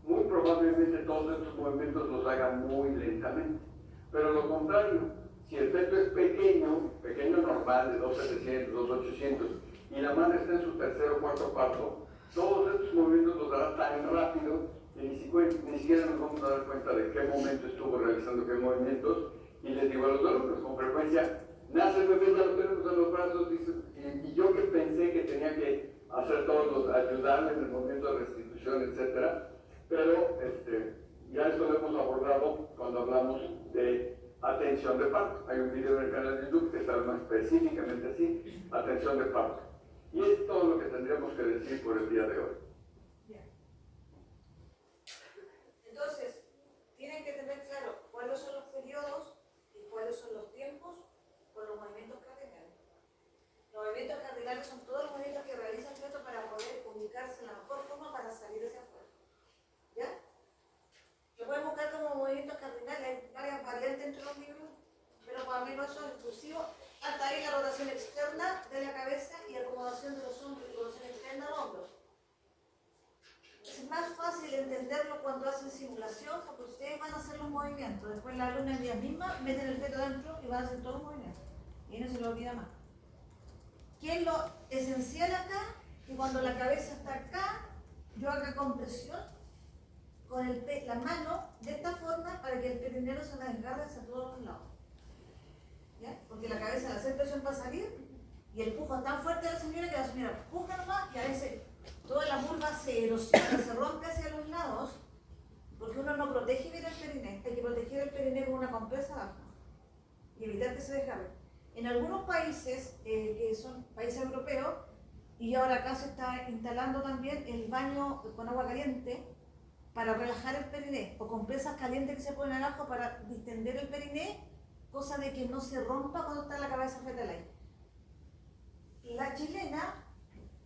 muy probablemente todos estos movimientos los haga muy lentamente. Pero lo contrario, si el feto es pequeño normal de 2.700, 2.800, y la madre está en su tercer o cuarto parto, todos estos movimientos los hará tan rápido que ni siquiera nos vamos a dar cuenta de qué momento estuvo realizando qué movimientos. Y les digo a los alumnos, con frecuencia, nace el bebé, ya lo tenemos en los brazos, y yo que pensé que tenía que hacer todos ayudarle en el momento de restitución, etc. Pero ya esto lo hemos abordado cuando hablamos de atención de parto. Hay un video en el canal de YouTube que se llama específicamente así, atención de parto. Y es todo lo que tendríamos que decir por el día de hoy. Bien. Entonces, tienen que tener claro cuáles son los periodos y cuáles son los tiempos con los movimientos cardinales. Los movimientos cardinales son todos los movimientos que realiza el feto para poder ubicarse en la mejor forma para salir hacia afuera. ¿Ya? Lo pueden buscar como movimientos cardinales, hay varias variantes entre los libros, pero para mí no eso es exclusivo. Hasta ahí la rotación externa de la cabeza y acomodación de los hombros y rotación externa de los hombros. Es más fácil entenderlo cuando hacen simulación porque ustedes van a hacer los movimientos. Después la alumna en día misma meten el feto dentro y van a hacer todos los movimientos. Y no se lo olvida más. ¿Qué es lo esencial acá? Que cuando la cabeza está acá, yo haga compresión con la mano de esta forma para que el perineo se me desgarre hacia todos los lados. ¿Ya? Porque la cabeza al hacer presión va a salir y el pujo es tan fuerte de la señora que la señora puja nomás y a veces toda la vulva se erosiona, se rompe hacia los lados porque uno no protege bien el perineo. Hay que proteger el perineo con una compresa abajo y evitar que se desgarre. En algunos países, que son países europeos, y ahora acá se está instalando también el baño con agua caliente, para relajar el periné, o compresas calientes que se ponen abajo para distender el periné, cosa de que no se rompa cuando está la cabeza frente al aire. La chilena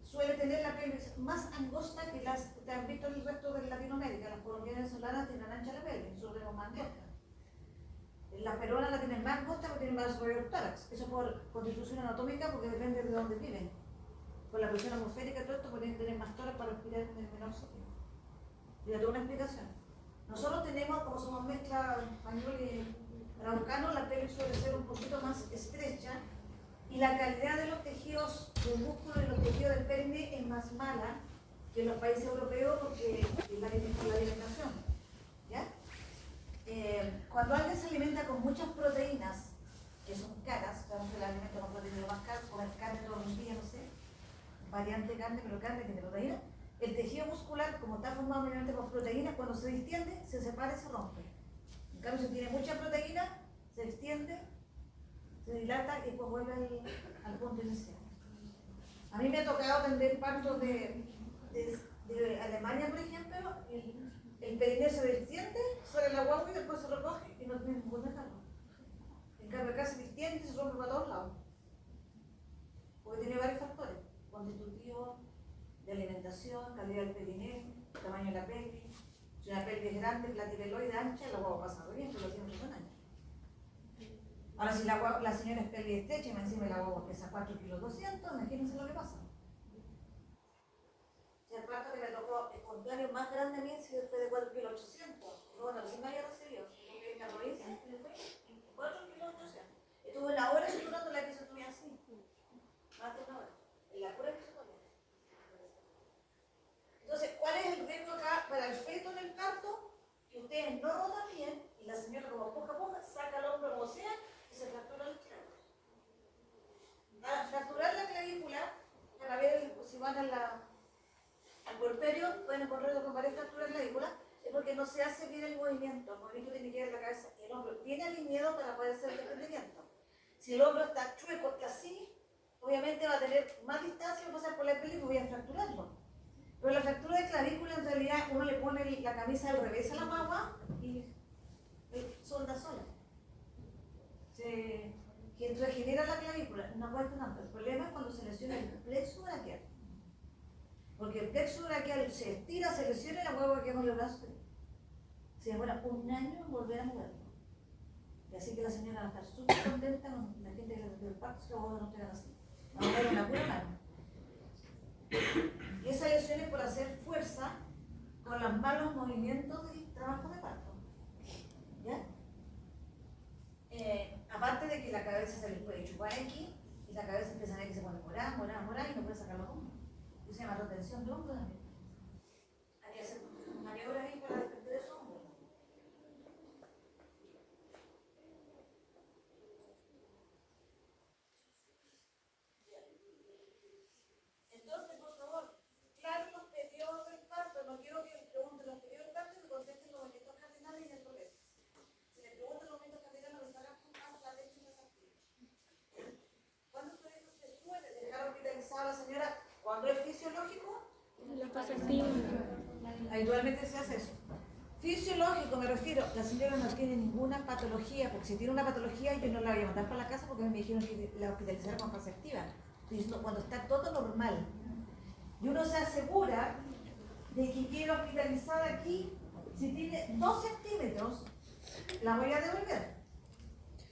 suele tener la pelvis más angosta que las que han visto en el resto de Latinoamérica. Las colombianas y venezolanas tienen ancha la pelvis, nosotros tenemos más angosta. Las peruanas la tienen más angosta porque tienen más desarrollo del tórax. Eso por constitución anatómica, porque depende de dónde viven. Por la presión atmosférica y todo esto, pueden tener más tórax para respirar en el menor sitio. Y ya tengo una explicación. Nosotros tenemos, como somos mezcla español y araucano, la pelvis suele ser un poquito más estrecha y la calidad de los tejidos del músculo y los tejidos del pene es más mala que en los países europeos porque es la alimentación. ¿Ya? Cuando alguien se alimenta con muchas proteínas, que son caras, ya no se le alimenta con proteínas más caras, comer carne todos los días, no sé, variante de carne, pero carne que de proteína, el tejido muscular, como está formado mayormente por proteínas, cuando se distiende, se separa y se rompe. En cambio, si tiene mucha proteína, se extiende, se dilata y después vuelve al punto inicial. A mí me ha tocado atender partos de Alemania, por ejemplo, el periné se distiende, sale la guagua y después se recoge y no tiene ningún desgarro. En cambio, acá se distiende y se rompe para todos lados. Porque tiene varios factores constitutivos, de alimentación, calidad del periné, tamaño de la pelvis. Si una pelvis es grande, platipeloide, ancha, la guagua pasa bien, pero lo tiene que ser ancha. Ahora, si la señora es pelvis estrecha y encima la guagua pesa 4 kilos 200, imagínense lo que pasa. Si el parto que me tocó espontáneo más grande a mí fue de 4 kilos 800. Bueno, recién me había recibido. En la provincia, me fue 4 kilos 800. Estuve una hora suturando la episiotomía así. Más de una hora. En la pura episiotomía. Entonces, ¿cuál es el riesgo acá para el feto en el parto? Que ustedes no rotan bien y la señora como poca a poco saca el hombro como sea y se fractura el clavícula. Para fracturar la clavícula, para ver si van al puerperio, pueden encontrarlo con varias fracturas de clavícula, es porque no se hace bien el movimiento tiene que ir la cabeza y el hombro bien alineado para poder hacer el desprendimiento. Si el hombro está chueco, está así, obviamente va a tener más distancia, va a pasar por la pelvis y voy a fracturarlo. Pero la fractura de clavícula, en realidad, uno le pone la camisa al revés a la guagua y solda sola. Quien regenera la clavícula no cuesta tanto. El problema es cuando se lesiona el plexo braquial. Porque el plexo braquial se estira, se lesiona y la guagua queda con el brazo. Se demora un año en volver a moverlo. Y así que la señora va a estar súper contenta con la gente que le metió el parto, que la guagua no tenga así. Va a mover una pura mano. Y esa lesión es por hacer fuerza con los malos movimientos del trabajo de parto. ¿Ya? Aparte de que la cabeza se les puede chupar aquí y la cabeza empieza a ver que se pone morada y no puede sacar los hombros. Eso se llama retención de hombros también. Hay que hacer maniobras ahí para defender esos hombros. Entonces, por favor, claro los periodos del parto. No quiero que les pregunten los periodos del parto y me contesten los movimientos cardinales y al revés. Si les preguntan los movimientos cardinales, les hagan más latentes y más activos. ¿Cuándo se suele dejar hospitalizada a la señora? Cuando es fisiológico, habitualmente se hace eso. Fisiológico me refiero, la señora no tiene ninguna patología, porque si tiene una patología yo no la voy a mandar para la casa porque me dijeron que la hospitalizara con fase activa. Estoy diciendo cuando está todo normal. Y uno se asegura de que quiero hospitalizar aquí, si tiene 2 centímetros, la voy a devolver.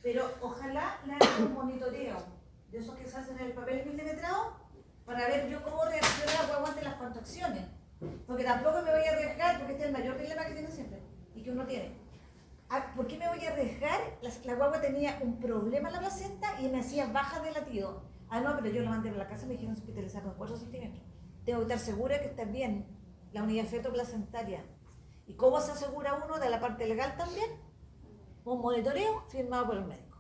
Pero ojalá le hagan un monitoreo de esos que se hacen en el papel milimetrado para ver yo cómo reacciona la guagua ante las contracciones. Porque tampoco me voy a arriesgar, porque este es el mayor dilema que tiene siempre y que uno tiene. ¿Por qué me voy a arriesgar? La guagua tenía un problema en la placenta y me hacía baja de latido. No, pero yo la mandé a la casa y me dijeron hospitalizar con 4 centímetros. Tengo que estar segura que está bien la unidad feto-placentaria. ¿Y cómo se asegura uno de la parte legal también? Un monitoreo firmado por el médico.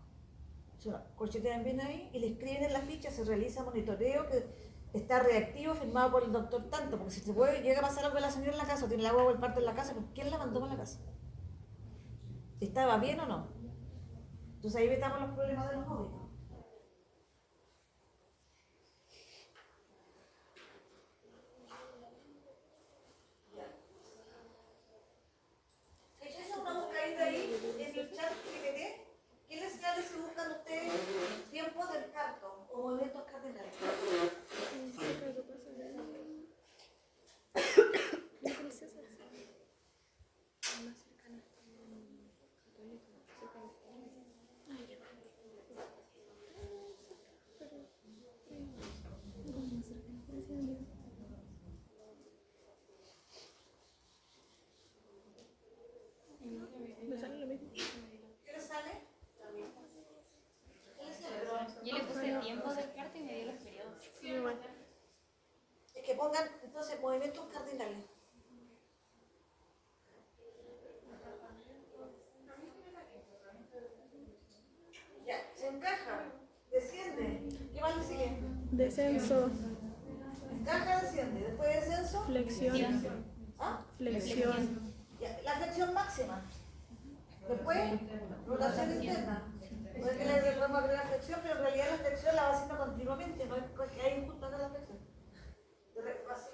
Se lo corchetean bien ahí y le escriben en la ficha, se realiza monitoreo que está reactivo firmado por el doctor tanto, porque si se puede, llega a pasar algo a la señora en la casa o tiene la guagua o el parto en la casa, ¿quién la mandó a la casa? ¿Estaba bien o no? Entonces ahí vetamos los problemas de los móviles. Descenso. Caja desciende. Después de descenso. Flexión. ¿Ah? Flexión. Ya, la flexión máxima. Después, rotación interna. Puede que le vamos a crear la flexión, pero en realidad la flexión la va haciendo continuamente, no es que hay justo acá la flexión. Va así,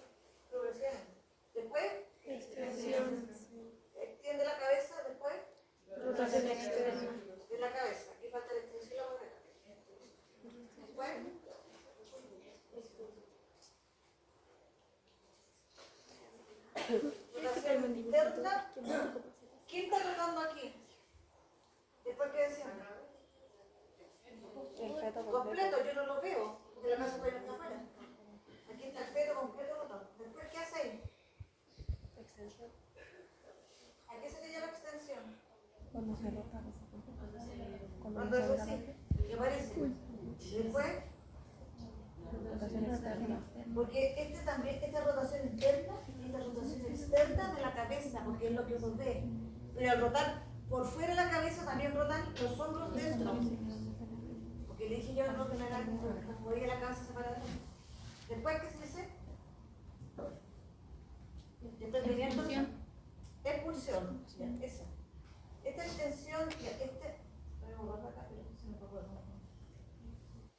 progresivamente. Después, Extensión. extiende la cabeza, después, Rotación externa. de la cabeza. Aquí falta la extensión y la barrera. Después, rotación interna. ¿Quién está rotando aquí? Después, ¿qué decían? El feto Completo, yo no lo veo, porque la casa todavía está afuera. Aquí está el feto completo rotando. Después, ¿qué hace ahí? Extensión. ¿A qué se le llama extensión? Cuando se rota. Cuando es así, ¿qué parece? Después, Rotación externa. porque esta rotación interna y esta rotación externa de la cabeza, porque es lo que uno ve. Pero al rotar por fuera de la cabeza también rotan los hombros dentro. Porque le dije yo no que no era movía la cabeza separada. Después, ¿qué se dice? Después venía entonces expulsión. Ya, esa. Esta extensión, ya, voy a borrar acá, pero se me fue por acá.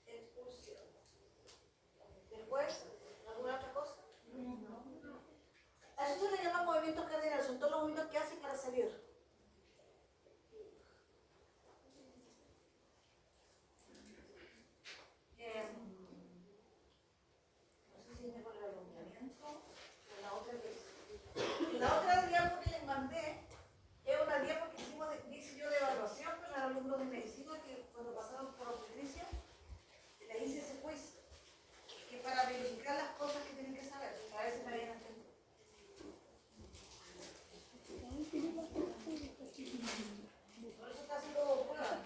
Expulsión. Después, ¿alguna otra cosa? A eso se le llaman movimientos cardinales, son todos los movimientos que hacen para salir. No sé si tengo el alumbramiento, pero la otra vez. La otra diapo que les mandé es una diapo que hice yo de evaluación con los alumnos de medicina que cuando pasaron por obstetricia les hice ese quiz que para verificar las cosas que tienen que saber, a ver si me habían entendido. Por eso está haciendo pruebas.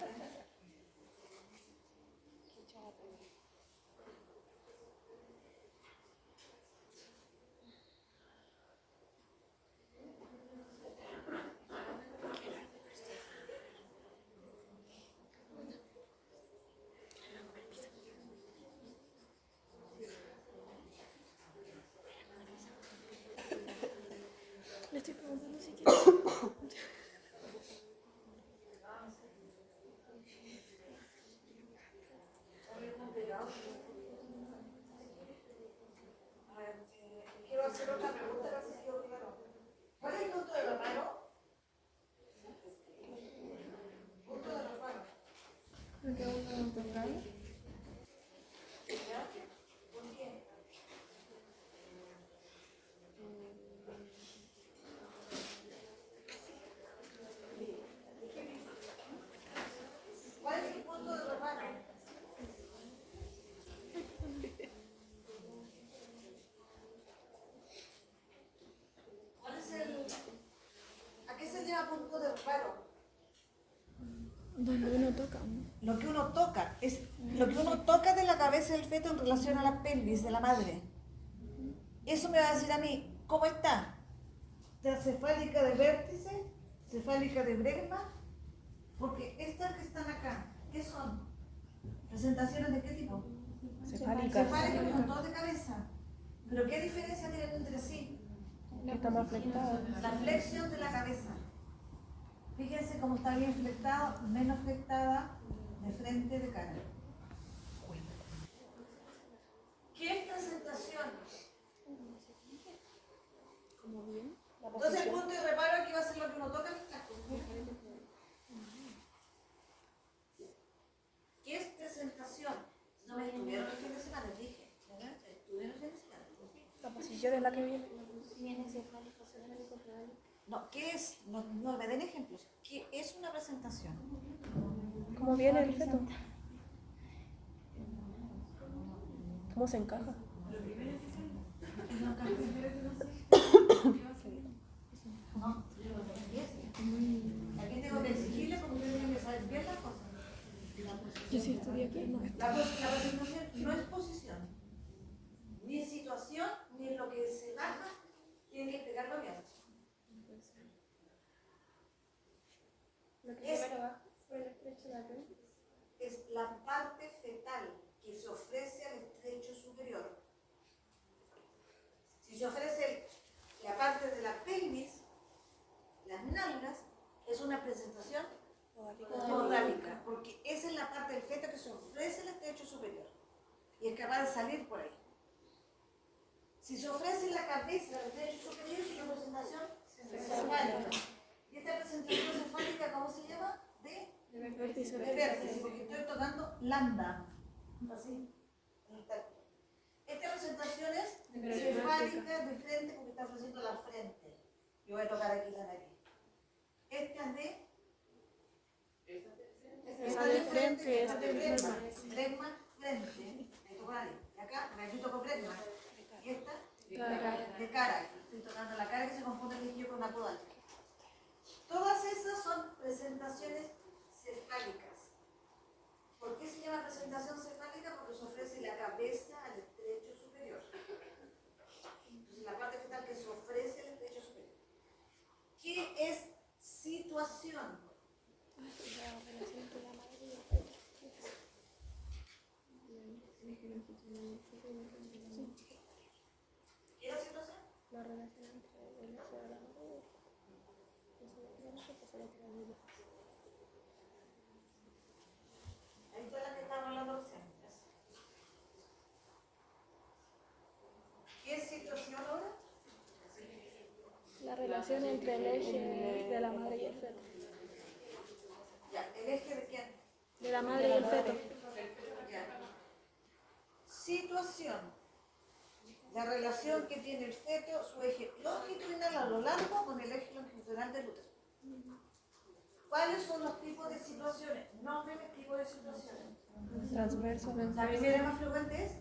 Le estoy preguntando si quiere. A ver, quiero hacer otra pregunta, a ver si quedó claro. ¿Cuál es el punto de reparo? Punto de reparo. Me quedo un total. ¿Ya? ¿Por qué? ¿Cuál es el punto de reparo? ¿Cuál es el... ¿A qué se llama punto de reparo? Donde uno toca. Lo que uno toca, es lo que uno toca de la cabeza del feto en relación a la pelvis de la madre. Eso me va a decir a mí, ¿cómo está? ¿Está cefálica de vértice? ¿Cefálica de bregma? Porque estas que están acá, ¿qué son? ¿Presentaciones de qué tipo? Cefálica. Cefálicas con todo de cabeza. ¿Pero qué diferencia tienen entre sí? Está más flectada. La flexión de la cabeza. Fíjense cómo está bien flectado, menos flectada de frente, de cara. ¿Qué presentación? Como bien. La Entonces el posición. punto de reparo aquí va a ser lo que uno toca en el casco. ¿Qué es presentación? No me estuvieron el fin de semana, les dije. ¿Verdad? Estuvieron el fin de semana. La posición es la que viene. Viene cefálico, cefálico, cefálico. No, ¿qué es? No me den ejemplos. ¿Qué es una presentación? ¿Cómo viene el feto? ¿Cómo se encaja? No, aquí tengo que exigirle porque ustedes tienen que saber bien las cosas. Yo sí estudié aquí. No, La presentación no es posición, ni es situación, ni es lo que se baja, tienen que explicarlo bien. lo que Es- primero baja fue el estrecho de la pelvis. Es la parte fetal que se ofrece al estrecho superior. Si se ofrece la parte de la pelvis, las nalgas, es una presentación podálica, porque esa es la parte del feto que se ofrece el estrecho superior y es capaz de salir por ahí. Si se ofrece la cabeza del estrecho superior, es una presentación cefálica. ¿Y esta presentación cefálica cómo se llama? De vértice, porque estoy tocando lambda, así, en el tacto. Esta presentación es cefálica de frente porque está ofreciendo la frente. Yo voy a tocar aquí la nariz. Esta es de... Esta de frente, esta de flegma, frente. Ahí toco la nariz. Y acá, aquí toco flegma. Y esta de cara. Estoy tocando la cara que se confunde el líquido con la podal. Todas esas son presentaciones cefálicas. ¿Por qué se llama presentación cefálica? Porque se ofrece la cabeza al estrecho superior. Entonces, la parte fetal que se ofrece al estrecho superior. ¿Qué es situación? ¿Qué es la situación? La relación entre el eje de la madre Ahí está la que estamos hablando recién. ¿Qué es situación ahora? la relación entre el eje de la madre y el feto. Ya, ¿el eje de quién? De la madre y el feto. Ya. Situación. La relación que tiene el feto, su eje longitudinal a lo largo con el eje longitudinal del útero. ¿Cuáles son los tipos de situaciones? Nómbreme tipos de situaciones. Transverso. La primera más frecuente es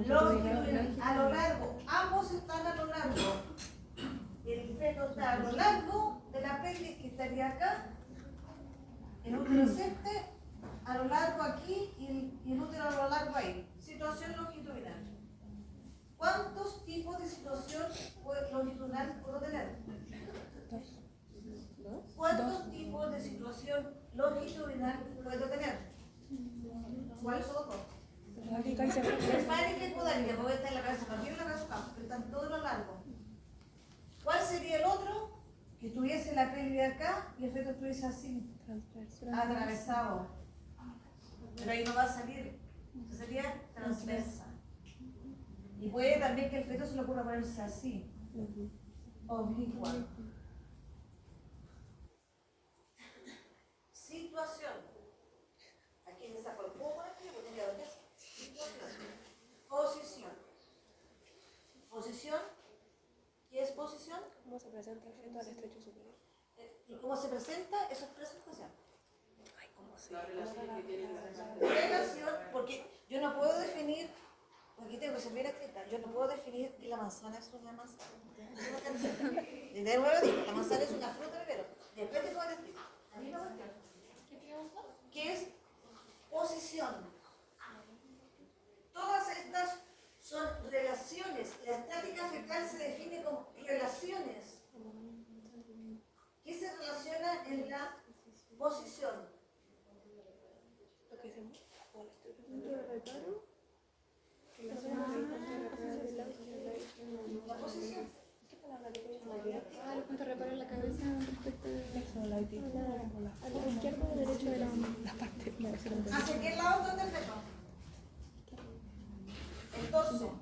longitudinal, a lo largo. Ambos están a lo largo. El feto está a lo largo de la pelvis que estaría acá. El útero es este, a lo largo aquí y el útero a lo largo ahí. Situación longitudinal. ¿Cuántos tipos de situación longitudinal puedo tener? ¿Cuántos tipos de situación longitudinal puedo tener? ¿Cuáles son los dos? Cefálica y cefálica. Cefálica y podálica, porque está en la cabeza para arriba y la cabeza para abajo, pero están todos a lo largo. ¿Cuál sería el otro? Que tuviese la pelvis acá y el feto estuviese así, Transverso. atravesado. Pero ahí no va a salir, sería transversa. Y puede también que el feto se le ocurra ponerse así, oblicua. Situación. Aquí le saco el pomo aquí, porque ya lo que es. Situación. Posición. Posición. ¿Qué es posición? ¿Cómo se presenta el feto al estrecho superior? ¿Y cómo se presenta? Eso es presentación. Ay, ¿cómo se La relación que tiene Relación, porque yo no puedo definir, aquí tengo que ser bien escrita, yo no puedo definir que la manzana es una manzana. De nuevo digo, la manzana es una fruta, pero después te puedo decir. ¿Qué es posición? Todas estas son relaciones. La estática fetal se define como relaciones. ¿Qué se relaciona en la posición? Lo que se mueve. La posición. ¿Qué palabra te puedes decir? El punto de reparo en la cabeza respecto de Eso, la al izquierdo o derecho de la parte. ¿Hacia qué lado está el feto? El torso.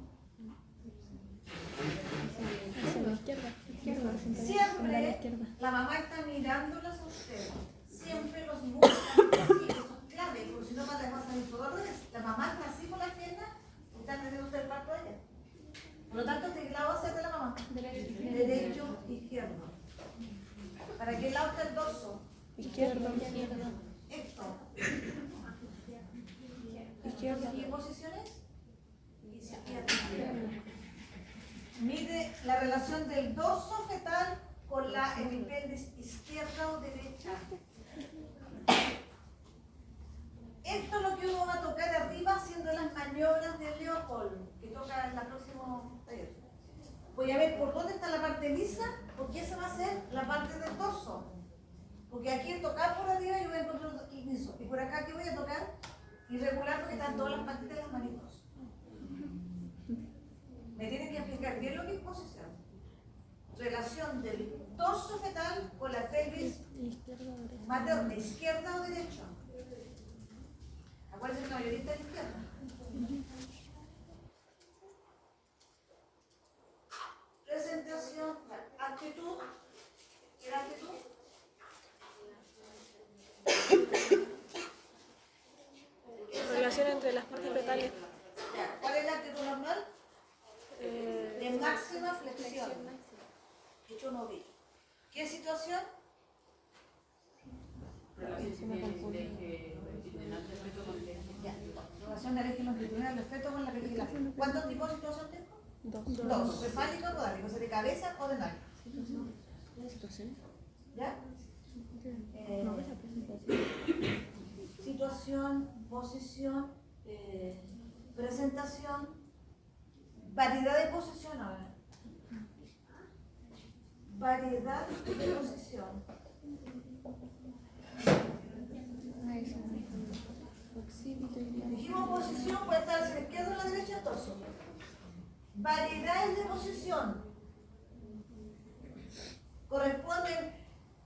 Hacia la izquierda. Siempre la mamá está mirándolas a ustedes. Siempre los buscan así, eso es clave, porque si no van a pasar en todo orden. La mamá está así con las piernas y está teniendo usted el parto de ella. Por lo tanto, este lado va a ser de la mamá. Derecho, izquierdo. ¿Para qué lado está el dorso? Izquierdo. Esto. Izquierdo. ¿Y qué posiciones? Izquierda. Mide la relación del dorso fetal con la hemipelvis izquierda o derecha. Esto es lo que uno va a tocar arriba haciendo las maniobras de Leopold, que toca en el próximo taller. Voy a ver por dónde está la parte lisa, porque esa va a ser la parte del torso. Porque aquí es tocar por arriba y voy a encontrar el liso. Y por acá que voy a tocar irregular porque están todas las patitas de las manitos. Me tienen que explicar bien lo que es posición. Relación del torso fetal con la pelvis Izquierda o derecha. materna, izquierda o derecha. Acuérdense que la mayoría está a la izquierda. Presentación, actitud. ¿Qué era actitud? Relación entre las partes fetales. Ya, ¿cuál es la actitud normal? De máxima flexión. Hecho un ovillo. ¿Qué situación? Relación del eje longitudinal del feto con el eje. Ya, relación del eje longitudinal del feto con la pelvis. ¿Cuántos tipos de situación tengo? Dos. Dos, cefálico o podálico, o sea, de cabeza o de nalga. Situación. ¿Ya? No, esa presentación. Situación, posición, presentación, variedad de posición ahora. Variedad de posición. Occipito y Dijimos posición, puede estar hacia la izquierda o la derecha, torso. Variedades de posición corresponden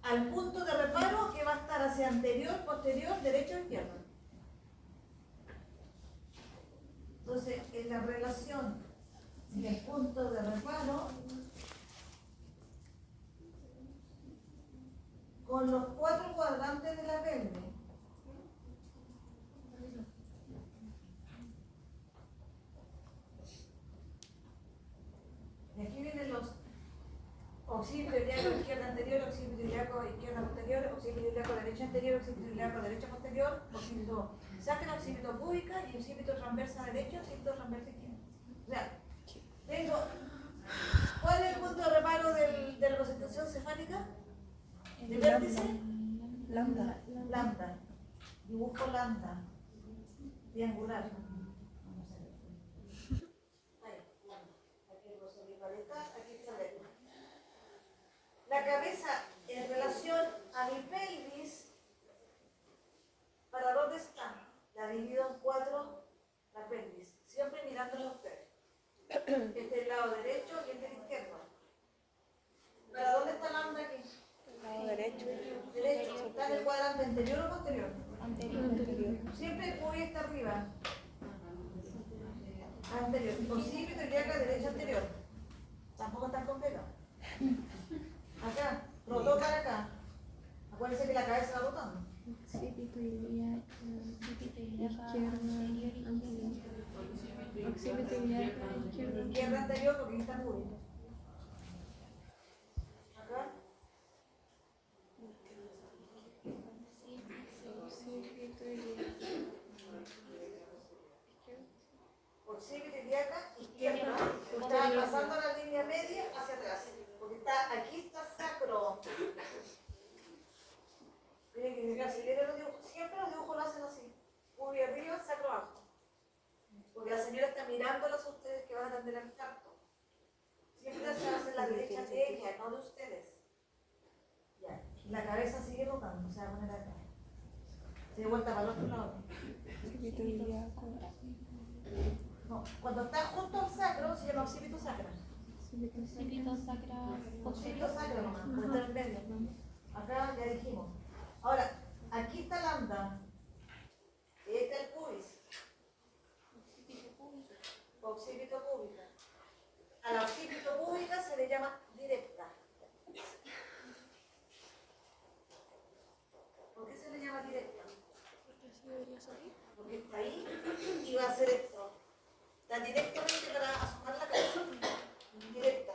al punto de reparo que va a estar hacia anterior, posterior, derecha o izquierda. Entonces, en la relación del punto de reparo con los cuatro cuadrantes de la pelvis. Y aquí vienen los occipito ilíaco izquierda anterior, occipito ilíaco izquierda posterior, occipito ilíaco derecha anterior, occipito ilíaco derecha posterior, occipito sacra, occipito púbica y occipito transversa derecha, occipito transversa izquierda. O sea, tengo, ¿cuál es el punto de reparo de la representación cefálica? ¿De vértice? Lambda. Lambda. Dibujo lambda. Triangular. Ahí, lambda. Aquí el rostro de paleta, aquí está el dedo. La cabeza en relación a mi pelvis, ¿para dónde está? La divido en cuatro, la pelvis. Siempre mirándola a ustedes. Este es el lado derecho y este es el izquierdo. ¿Para dónde está lambda aquí? Lado derecho. Derecho. ¿Está en el cuadrante anterior o posterior? Anterior. Siempre el cubi está arriba. Anterior. Occipito ilíaca derecha anterior. Tampoco están completos. Acá. Rotó para acá. Acuérdense que la cabeza va rotando. Occipito ilíaco. Izquierda anterior. Occipito ilíaco izquierda. Izquierda anterior porque aquí está cubi. Acá. Occipito ilíaco. Occipito ilíaca izquierda. Está pasando la línea media hacia atrás. Porque está, aquí está sacro. Miren que siempre los dibujos lo hacen así. Cubi arriba, sacro abajo. Porque la señora está mirándolos a ustedes que van a atender al parto. Siempre se hace la derecha de ella, no de ustedes. Ya. La cabeza sigue rotando, se va a poner acá. Se da vuelta para el otro lado. Occipito ilíaco. No, cuando está junto al sacro se llama occipito sacra. Occipito sacra Occipito sacro nomás, puede estar en medio. Acá ya dijimos. Ahora, aquí está lambda. Y este es el pubis. Occipito púbica. A la occipito púbica se le llama directa. ¿Por qué se le llama directa? Porque así debería salir. Porque está ahí y va a hacer esto. Está directamente para asomar la cabeza. Directa.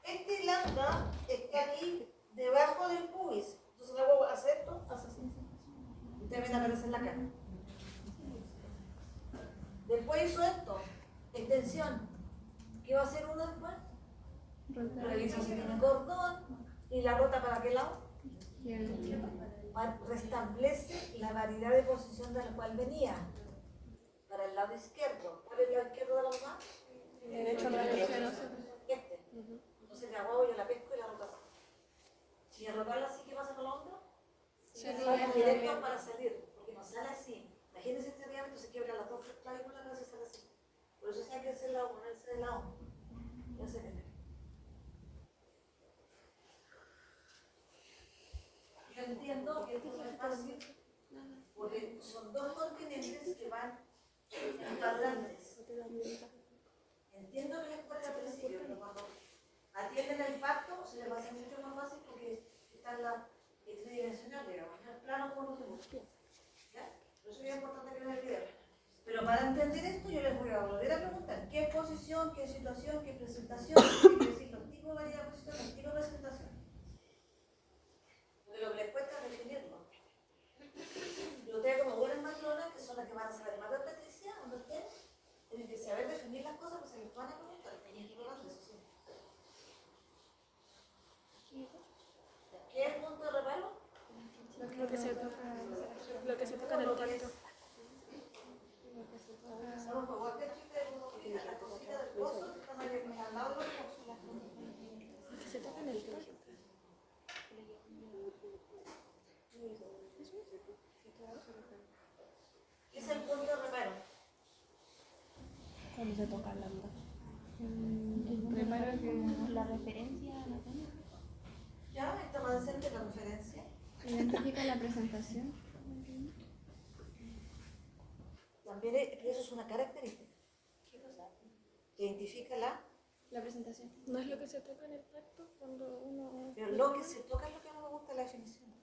Este lambda está aquí debajo del pubis. Entonces luego hace esto, hace así. Y también aparece en la cara. Después hizo esto. Extensión. ¿Qué va a hacer uno después? Revisa si tiene cordón y la rota para qué lado. Restablece la variedad de posición de la cual venía. Para el lado izquierdo. ¿Cuál es el lado izquierdo de la mamá? Derecho no derecho. Este. Entonces la huevo yo la pesco y la roto así. Si al rotarla así, ¿qué pasa con el hombro? Se sale directo para salir. Porque no sale así. Imagínense este diámetro, se quiebran las dos clavículas, no se sale así. Por eso se hay que hacer la ponerse de lado. entiendo que esto no es fácil, porque son dos continentes que van cuadrantes. Entiendo que les cuesta al principio, pero cuando atienden el pacto se les va a hacer mucho más fácil porque está en la tridimensional, digamos, en el plano como nos gusta. ¿Ya? Por eso es importante que vean el video. Pero para entender esto yo les voy a volver a preguntar qué posición, qué situación, qué presentación, qué quiere decir los tipos de variedad de posición, los tipos de presentación. Porque lo que les cuesta es definirlo. Y ustedes como buenas matronas, que son las que van a saber más de obstetricia, cuando estén, tienen que saber definir las cosas, pues se les van a preguntar, tienen que probarlo, eso sí. ¿Qué es el punto de reparo? Lo que se toca en el tacto. Vamos a jugar que chiste de una cosita, la cosita del pozo, que están ahí al lado de los pozos. Lo que se toca en el tacto. ¿Qué es el punto de reparo? Cuando se toca lambda. Reparo es como La referencia anatómica. Ya, esta va a ser de la referencia. identifica la presentación. También eso es una característica. ¿Qué cosa? Que identifica La presentación. No es lo que se toca en el tacto cuando uno... Pero lo que se toca es lo que no me gusta la definición.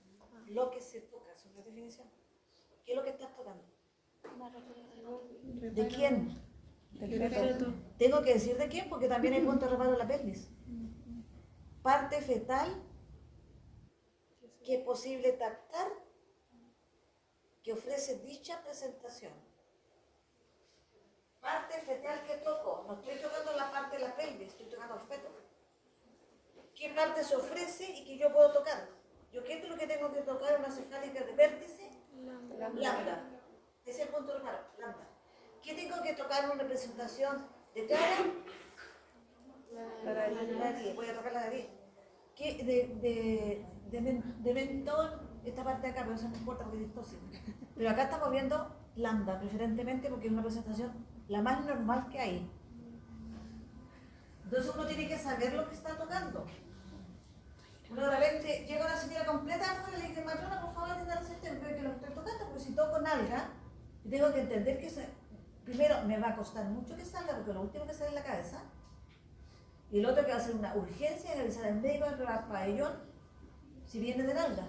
Lo que se toca, eso es la definición. ¿Qué es lo que estás tocando? La referencia. ¿De quién? Del feto. Tengo que decir de quién porque también hay punto de reparo en la pelvis. Parte fetal que es posible tactar que ofrece dicha presentación. Parte fetal que toco. No estoy tocando la parte de la pelvis, estoy tocando el feto. ¿Qué parte se ofrece y que yo puedo tocar? ¿Yo qué es lo que tengo que tocar? Una cefálica de vértice. Lambda. Ese es el punto de reparo. Lambda. ¿Qué tengo que tocar en una representación de cara? La nariz. Voy a tocar la nariz. ¿Qué de mentón? Esta parte de acá, pero eso no importa porque es distóxico. Pero acá estamos viendo lambda, preferentemente porque es una presentación la más normal que hay. Entonces uno tiene que saber lo que está tocando. Uno de repente llega una señora completa afuera y le dice, matrona, por favor, atienda el sistema, pero que lo estoy tocando, porque si toco nalga, tengo que entender que primero me va a costar mucho que salga, porque lo último que sale es la cabeza. Y el otro que va a ser una urgencia, es avisar al médico del pabellón si viene de nalga.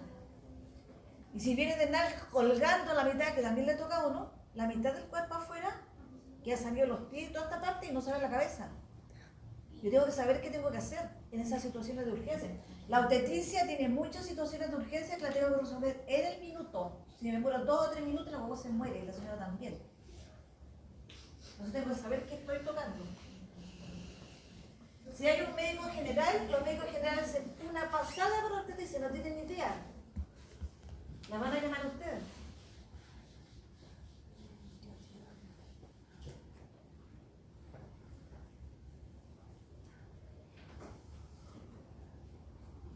Y si viene de nalga colgando la mitad, que también le toca a uno, la mitad del cuerpo afuera, que ha salido los pies y toda esta parte y no sabe la cabeza. Yo tengo que saber qué tengo que hacer en esas situaciones de urgencia. La obstetricia tiene muchas situaciones de urgencia que la tengo que resolver en el minuto. Si me muero 2 o 3 minutos, la guagua se muere y la señora también. Entonces tengo que saber qué estoy tocando. Si hay un médico general, los médicos generales hacen una pasada por la obstetricia, no tienen ni idea. La van a llamar a ustedes.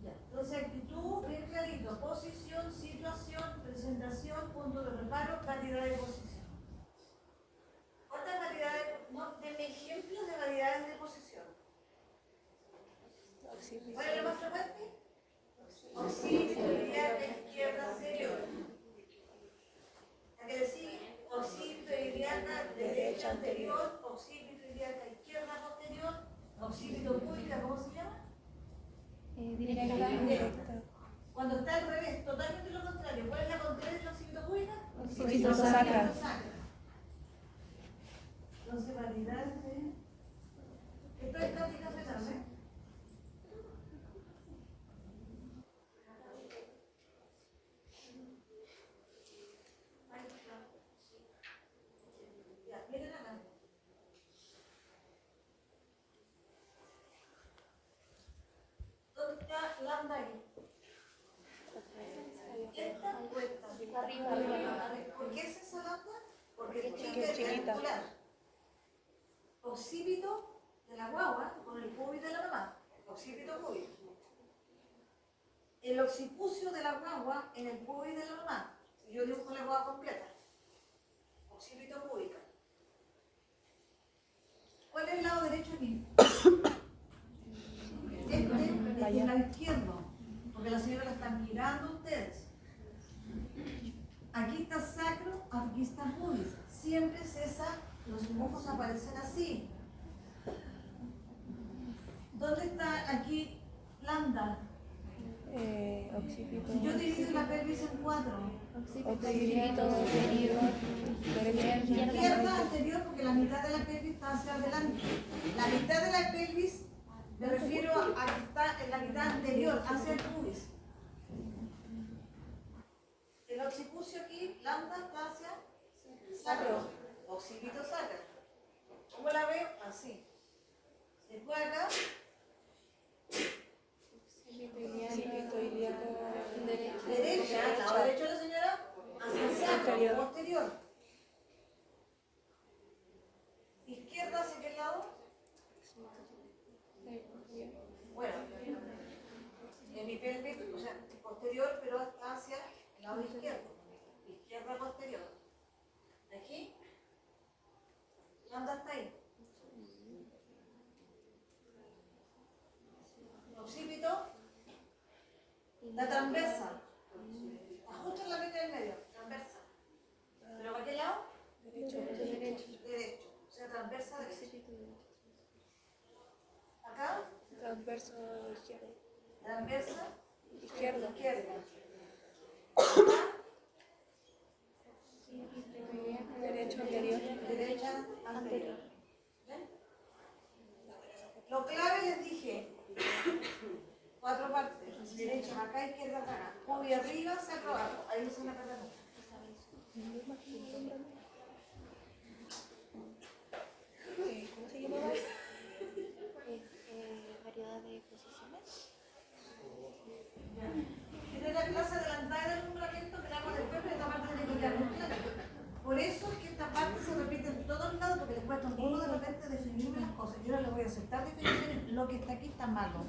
Ya. Entonces, actitud, bien clarito. Posición, situación, presentación, punto de reparo, variedad de posición. ¿Cuántas variedades? No, denme ejemplos de variedades de posición. ¿Cuál es lo más frecuente? Occipito, ilíaca, izquierda, anterior. Hay que decir occipito, ilíaca, derecha, anterior, occipito, ilíaca, izquierda, posterior, occipito, pública, ¿cómo se llama? Directa. Cuando está al revés, totalmente lo contrario. ¿Cuál es la contraria del occipito pública? Occipito sacra. Entonces, variedades de... Esto es práctica fetal, ¿eh? Ya, miren acá. ¿Dónde está lambda ahí? Esta o esta. Arriba. ¿Por qué es esa lambda? Porque es chiquita. Occipito de la guagua con el pubis de la mamá. Occipito pubis. El occipucio de la guagua en el pubis de la mamá. Si yo dibujo la guagua completa. Occipito púbica. ¿Cuál es el lado derecho aquí? Este es el lado izquierdo. Porque la señora la están mirando ustedes. aquí está sacro, aquí está pubis. Siempre César, los dibujos aparecen así. ¿Dónde está aquí lambda? Occipito. Si yo divido la pelvis en 4. Occipito superior. Derecha Izquierda anterior porque la mitad de la pelvis está hacia adelante. La mitad de la pelvis me refiero a que está en la mitad anterior, hacia el pubis. El occipucio aquí, lambda, está hacia sacro. Occipito sacro. ¿Cómo la veo? Así. Después acá, Occipito ilíaco. derecha, lado derecho de la señora, hacia el sacro, posterior. Izquierda, ¿hacia qué lado? Bueno, en mi pelvis, o sea, posterior, pero hacia el lado izquierdo. Izquierda posterior. Aquí, lambda está ahí. Occipito, la transversa. Justo en la mitad del medio, transversa. ¿Pero para qué lado? Derecho. O sea, transversa derecha. Acá, Transverso izquierdo. transversa Izquierdo. izquierda. Derecho anterior. Derecha anterior. ¿Ven? Lo clave les dije. 4 partes. Derecha acá, izquierda acá. Pubis arriba, sacro abajo. Ahí es una cara. ¿Cómo se llamaba? Variedad de posiciones. Esta es la clase adelantada del alumbramiento que damos después, pero esta parte tiene que quedar muy clara. Por eso es que esta parte se repite en todos lados, porque les cuesta un poco de repente definirme las cosas. Yo no les voy a aceptar definiciones, lo que está aquí está malo.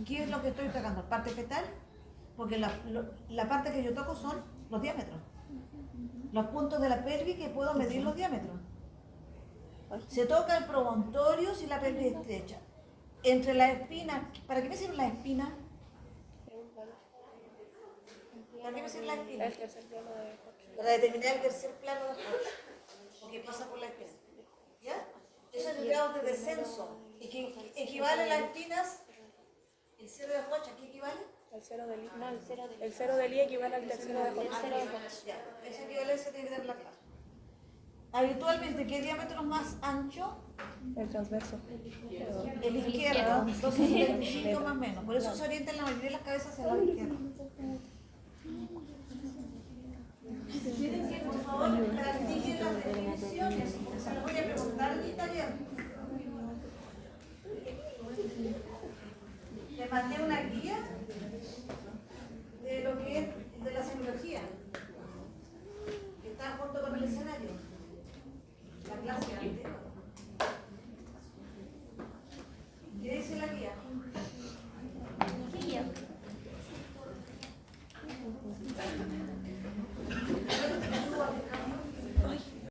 ¿Qué es lo que estoy tocando? Parte fetal, porque la parte que yo toco son los diámetros. Los puntos de la pelvis que puedo medir los diámetros. Se toca el promontorio si la pelvis es estrecha. Entre las espinas, ¿para qué me sirven las espinas? ¿Para qué me sirven las espinas? El tercer plano de Hodgkin. Para determinar el tercer plano de Hodgkin, porque pasa por la espina. ¿Ya? Eso es el grado de descenso. ¿Y que equivale a las espinas? ¿El cero de Hodgkin aquí equivale? El cero del I. No, el cero de El cero del I equivale al tercero de Hodgkin. cero de Hodgkin. Ya, esa equivalencia tiene que tener la clase. Habitualmente, ¿qué diámetro es más ancho? El transverso. El izquierdo, 275 más o menos. Por eso se orientan la mayoría de las cabezas hacia el lado izquierdo. Quieren que por favor practiquen las definiciones, porque se las voy a preguntar en el taller. Les mandé una guía de lo que es de la semiología, que está junto con el escenario. La clase anterior. ¿Qué dice la guía?